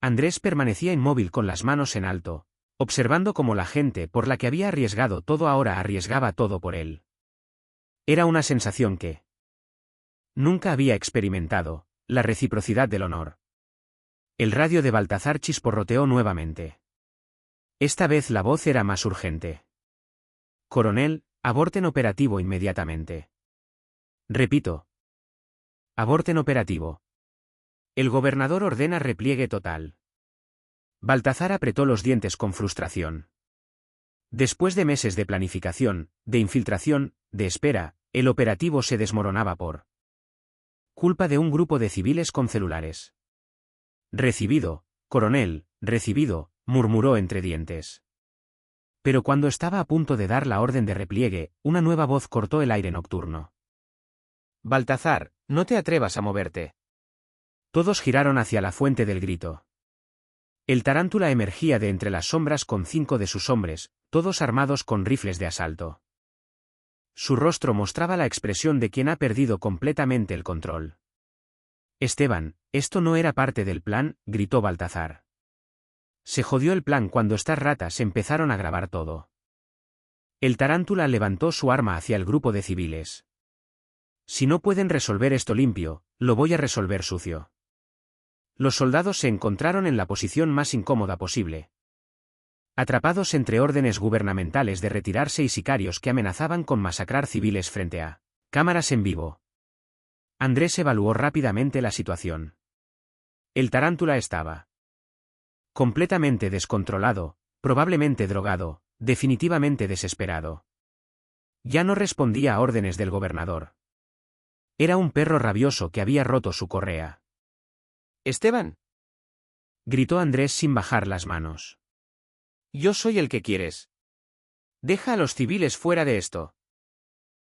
Andrés permanecía inmóvil con las manos en alto, observando cómo la gente por la que había arriesgado todo ahora arriesgaba todo por él. Era una sensación que nunca había experimentado, la reciprocidad del honor. El radio de Baltazar chisporroteó nuevamente. Esta vez la voz era más urgente. Coronel, aborten operativo inmediatamente. Repito. Aborten operativo. El gobernador ordena repliegue total. Baltazar apretó los dientes con frustración. Después de meses de planificación, de infiltración, de espera, el operativo se desmoronaba por culpa de un grupo de civiles con celulares. Recibido, coronel, recibido, murmuró entre dientes. Pero cuando estaba a punto de dar la orden de repliegue, una nueva voz cortó el aire nocturno. Baltazar, no te atrevas a moverte. Todos giraron hacia la fuente del grito. El tarántula emergía de entre las sombras con 5 de sus hombres, todos armados con rifles de asalto. Su rostro mostraba la expresión de quien ha perdido completamente el control. Esteban, esto no era parte del plan, gritó Baltazar. Se jodió el plan cuando estas ratas empezaron a grabar todo. El tarántula levantó su arma hacia el grupo de civiles. Si no pueden resolver esto limpio, lo voy a resolver sucio. Los soldados se encontraron en la posición más incómoda posible. Atrapados entre órdenes gubernamentales de retirarse y sicarios que amenazaban con masacrar civiles frente a cámaras en vivo. Andrés evaluó rápidamente la situación. El tarántula estaba completamente descontrolado, probablemente drogado, definitivamente desesperado. Ya no respondía a órdenes del gobernador. Era un perro rabioso que había roto su correa. Esteban, gritó Andrés sin bajar las manos. Yo soy el que quieres. Deja a los civiles fuera de esto.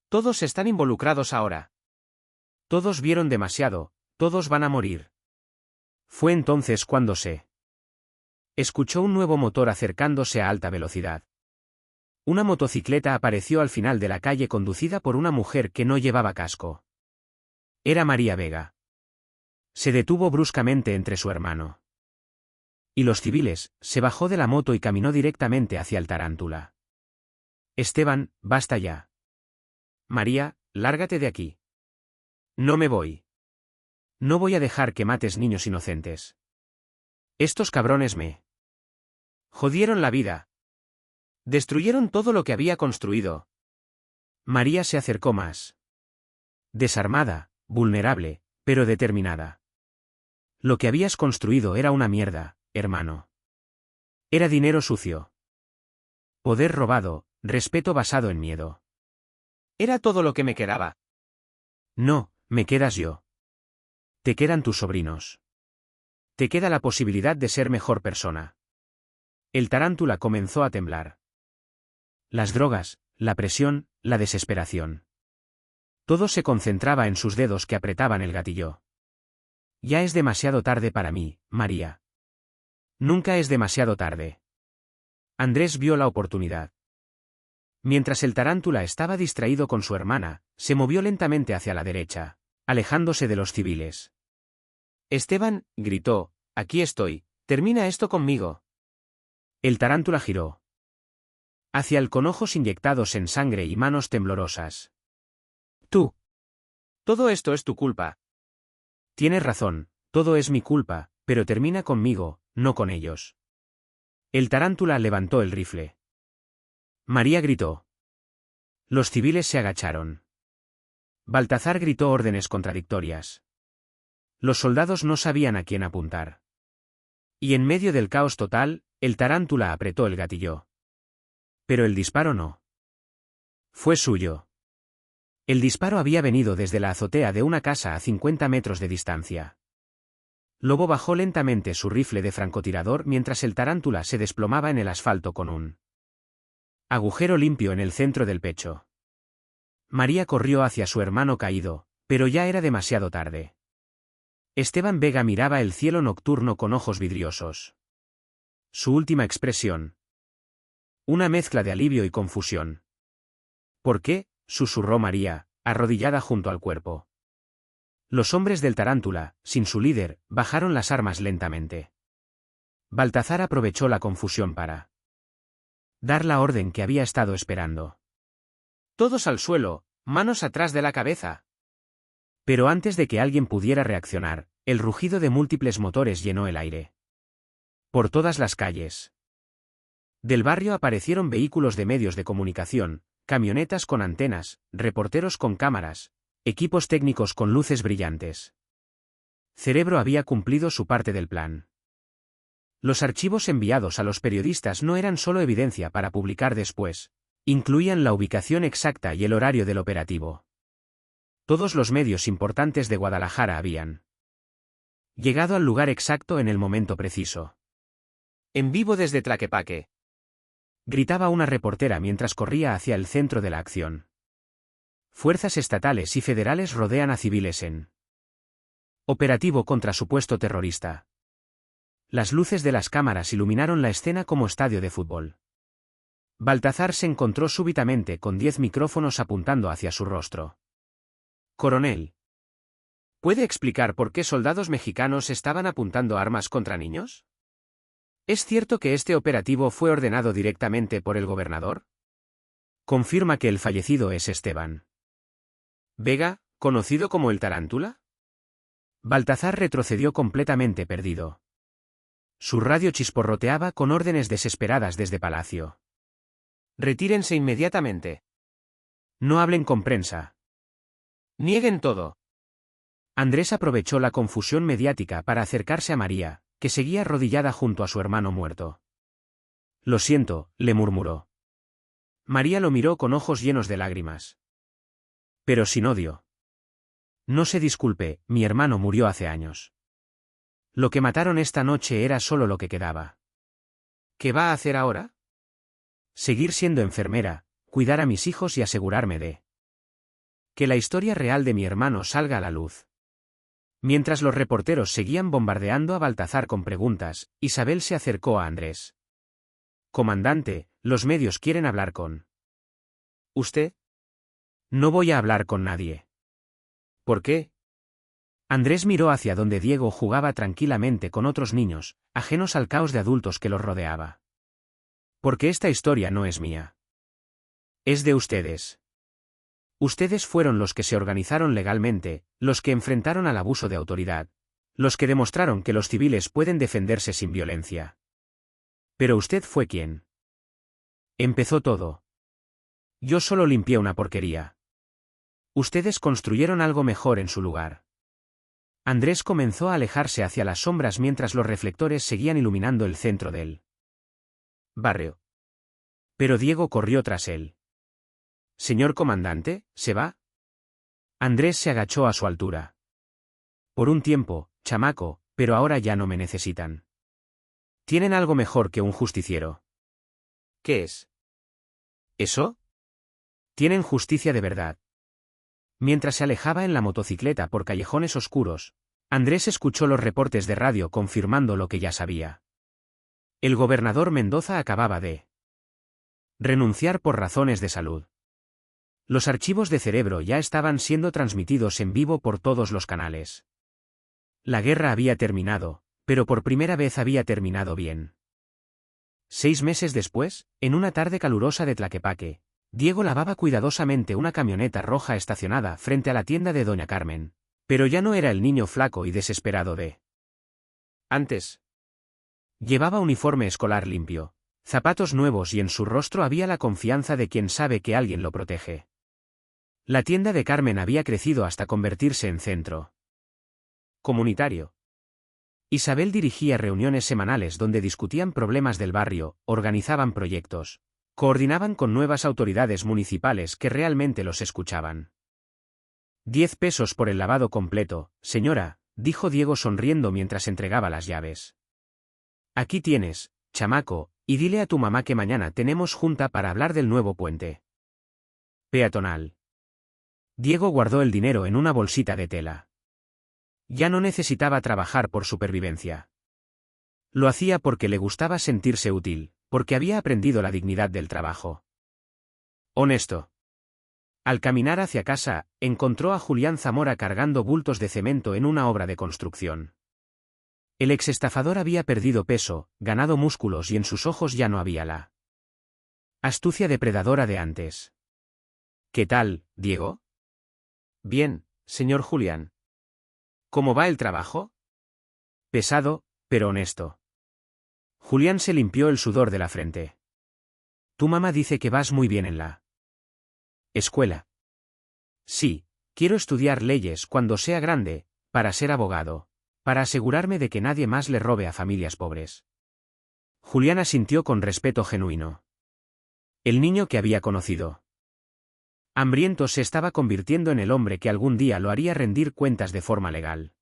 Todos están involucrados ahora. Todos vieron demasiado, todos van a morir. Fue entonces cuando se escuchó un nuevo motor acercándose a alta velocidad. Una motocicleta apareció al final de la calle conducida por una mujer que no llevaba casco. Era María Vega. Se detuvo bruscamente entre su hermano y los civiles, se bajó de la moto y caminó directamente hacia el tarántula. Esteban, basta ya. María, lárgate de aquí. No me voy. No voy a dejar que mates niños inocentes. Estos cabrones me jodieron la vida. Destruyeron todo lo que había construido. María se acercó más. Desarmada, vulnerable, pero determinada. Lo que habías construido era una mierda, hermano. Era dinero sucio. Poder robado, respeto basado en miedo. Era todo lo que me quedaba. No, me quedas yo. Te quedan tus sobrinos. Te queda la posibilidad de ser mejor persona. El tarántula comenzó a temblar. Las drogas, la presión, la desesperación. Todo se concentraba en sus dedos que apretaban el gatillo. Ya es demasiado tarde para mí, María. Nunca es demasiado tarde. Andrés vio la oportunidad. Mientras el tarántula estaba distraído con su hermana, se movió lentamente hacia la derecha, alejándose de los civiles. Esteban, gritó, aquí estoy, termina esto conmigo. El tarántula giró hacia él con ojos inyectados en sangre y manos temblorosas. Tú. Todo esto es tu culpa. Tienes razón, todo es mi culpa, pero termina conmigo, no con ellos. El tarántula levantó el rifle. María gritó. Los civiles se agacharon. Baltazar gritó órdenes contradictorias. Los soldados no sabían a quién apuntar. Y en medio del caos total, el tarántula apretó el gatillo. Pero el disparo no fue suyo. El disparo había venido desde la azotea de una casa a 50 metros de distancia. Lobo bajó lentamente su rifle de francotirador mientras el tarántula se desplomaba en el asfalto con un agujero limpio en el centro del pecho. María corrió hacia su hermano caído, pero ya era demasiado tarde. Esteban Vega miraba el cielo nocturno con ojos vidriosos. Su última expresión. Una mezcla de alivio y confusión. ¿Por qué?, susurró María, arrodillada junto al cuerpo. Los hombres del Tarántula, sin su líder, bajaron las armas lentamente. Baltazar aprovechó la confusión para dar la orden que había estado esperando. Todos al suelo, manos atrás de la cabeza. Pero antes de que alguien pudiera reaccionar, el rugido de múltiples motores llenó el aire. Por todas las calles del barrio aparecieron vehículos de medios de comunicación, camionetas con antenas, reporteros con cámaras, equipos técnicos con luces brillantes. Cerebro había cumplido su parte del plan. Los archivos enviados a los periodistas no eran solo evidencia para publicar después, incluían la ubicación exacta y el horario del operativo. Todos los medios importantes de Guadalajara habían llegado al lugar exacto en el momento preciso. En vivo desde Tlaquepaque, gritaba una reportera mientras corría hacia el centro de la acción. Fuerzas estatales y federales rodean a civiles en operativo contra supuesto terrorista. Las luces de las cámaras iluminaron la escena como estadio de fútbol. Baltazar se encontró súbitamente con 10 micrófonos apuntando hacia su rostro. Coronel, ¿puede explicar por qué soldados mexicanos estaban apuntando armas contra niños? ¿Es cierto que este operativo fue ordenado directamente por el gobernador? Confirma que el fallecido es Esteban Vega, conocido como el Tarántula. Baltazar retrocedió completamente perdido. Su radio chisporroteaba con órdenes desesperadas desde Palacio. Retírense inmediatamente. No hablen con prensa. Nieguen todo. Andrés aprovechó la confusión mediática para acercarse a María, que seguía arrodillada junto a su hermano muerto. Lo siento, le murmuró. María lo miró con ojos llenos de lágrimas. Pero sin odio. No se disculpe, mi hermano murió hace años. Lo que mataron esta noche era solo lo que quedaba. ¿Qué va a hacer ahora? Seguir siendo enfermera, cuidar a mis hijos y asegurarme de que la historia real de mi hermano salga a la luz. Mientras los reporteros seguían bombardeando a Baltazar con preguntas, Isabel se acercó a Andrés. Comandante, los medios quieren hablar con ¿usted? No voy a hablar con nadie. ¿Por qué? Andrés miró hacia donde Diego jugaba tranquilamente con otros niños, ajenos al caos de adultos que los rodeaba. Porque esta historia no es mía. Es de ustedes. Ustedes fueron los que se organizaron legalmente, los que enfrentaron al abuso de autoridad, los que demostraron que los civiles pueden defenderse sin violencia. Pero usted fue quien empezó todo. Yo solo limpié una porquería. Ustedes construyeron algo mejor en su lugar. Andrés comenzó a alejarse hacia las sombras mientras los reflectores seguían iluminando el centro del barrio. Pero Diego corrió tras él. Señor comandante, ¿se va? Andrés se agachó a su altura. Por un tiempo, chamaco, pero ahora ya no me necesitan. Tienen algo mejor que un justiciero. ¿Qué es? ¿Eso? Tienen justicia de verdad. Mientras se alejaba en la motocicleta por callejones oscuros, Andrés escuchó los reportes de radio confirmando lo que ya sabía. El gobernador Mendoza acababa de renunciar por razones de salud. Los archivos de Cerebro ya estaban siendo transmitidos en vivo por todos los canales. La guerra había terminado, pero por primera vez había terminado bien. 6 meses después, en una tarde calurosa de Tlaquepaque, Diego lavaba cuidadosamente una camioneta roja estacionada frente a la tienda de Doña Carmen, pero ya no era el niño flaco y desesperado de antes. Llevaba uniforme escolar limpio, zapatos nuevos y en su rostro había la confianza de quien sabe que alguien lo protege. La tienda de Carmen había crecido hasta convertirse en centro comunitario. Isabel dirigía reuniones semanales donde discutían problemas del barrio, organizaban proyectos, coordinaban con nuevas autoridades municipales que realmente los escuchaban. 10 pesos por el lavado completo, señora, dijo Diego sonriendo mientras entregaba las llaves. Aquí tienes, chamaco, y dile a tu mamá que mañana tenemos junta para hablar del nuevo puente peatonal. Diego guardó el dinero en una bolsita de tela. Ya no necesitaba trabajar por supervivencia. Lo hacía porque le gustaba sentirse útil, porque había aprendido la dignidad del trabajo. Honesto. Al caminar hacia casa, encontró a Julián Zamora cargando bultos de cemento en una obra de construcción. El exestafador había perdido peso, ganado músculos y en sus ojos ya no había la astucia depredadora de antes. ¿Qué tal, Diego? Bien, señor Julián. ¿Cómo va el trabajo? Pesado, pero honesto. Julián se limpió el sudor de la frente. Tu mamá dice que vas muy bien en la escuela. Sí, quiero estudiar leyes cuando sea grande, para ser abogado, para asegurarme de que nadie más le robe a familias pobres. Julián asintió con respeto genuino. El niño que había conocido hambriento se estaba convirtiendo en el hombre que algún día lo haría rendir cuentas de forma legal.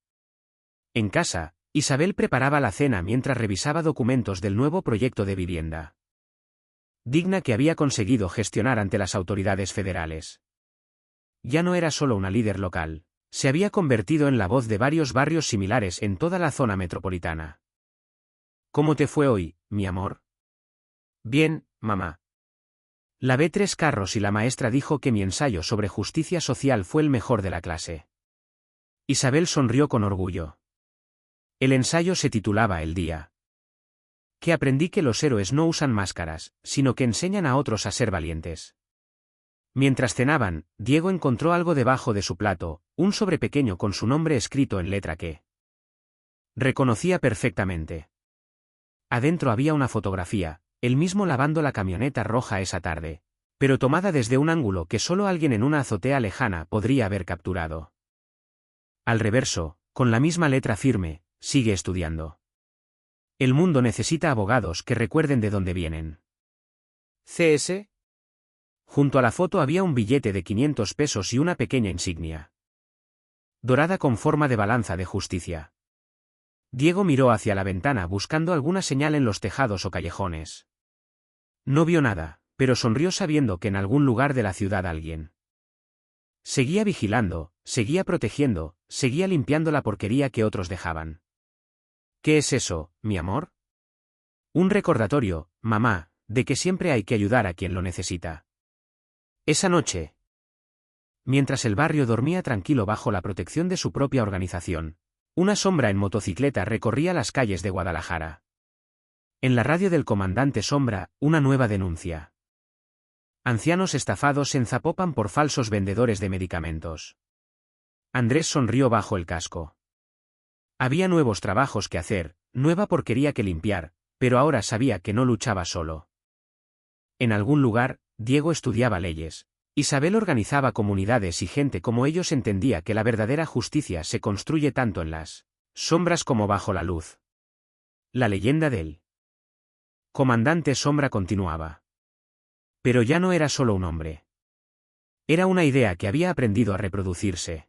En casa, Isabel preparaba la cena mientras revisaba documentos del nuevo proyecto de vivienda digna que había conseguido gestionar ante las autoridades federales. Ya no era solo una líder local, se había convertido en la voz de varios barrios similares en toda la zona metropolitana. ¿Cómo te fue hoy, mi amor? Bien, mamá. Lavé 3 carros y la maestra dijo que mi ensayo sobre justicia social fue el mejor de la clase. Isabel sonrió con orgullo. El ensayo se titulaba El día que aprendí que los héroes no usan máscaras, sino que enseñan a otros a ser valientes. Mientras cenaban, Diego encontró algo debajo de su plato, un sobre pequeño con su nombre escrito en letra que reconocía perfectamente. Adentro había una fotografía, él mismo lavando la camioneta roja esa tarde, pero tomada desde un ángulo que solo alguien en una azotea lejana podría haber capturado. Al reverso, con la misma letra firme, sigue estudiando. El mundo necesita abogados que recuerden de dónde vienen. CS. Junto a la foto había un billete de 500 pesos y una pequeña insignia dorada con forma de balanza de justicia. Diego miró hacia la ventana buscando alguna señal en los tejados o callejones. No vio nada, pero sonrió sabiendo que en algún lugar de la ciudad alguien seguía vigilando, seguía protegiendo, seguía limpiando la porquería que otros dejaban. ¿Qué es eso, mi amor? Un recordatorio, mamá, de que siempre hay que ayudar a quien lo necesita. Esa noche, mientras el barrio dormía tranquilo bajo la protección de su propia organización, una sombra en motocicleta recorría las calles de Guadalajara. En la radio del comandante Sombra, una nueva denuncia. Ancianos estafados en Zapopan por falsos vendedores de medicamentos. Andrés sonrió bajo el casco. Había nuevos trabajos que hacer, nueva porquería que limpiar, pero ahora sabía que no luchaba solo. En algún lugar, Diego estudiaba leyes. Isabel organizaba comunidades y gente como ellos entendía que la verdadera justicia se construye tanto en las sombras como bajo la luz. La leyenda del comandante Sombra continuaba. Pero ya no era solo un hombre. Era una idea que había aprendido a reproducirse.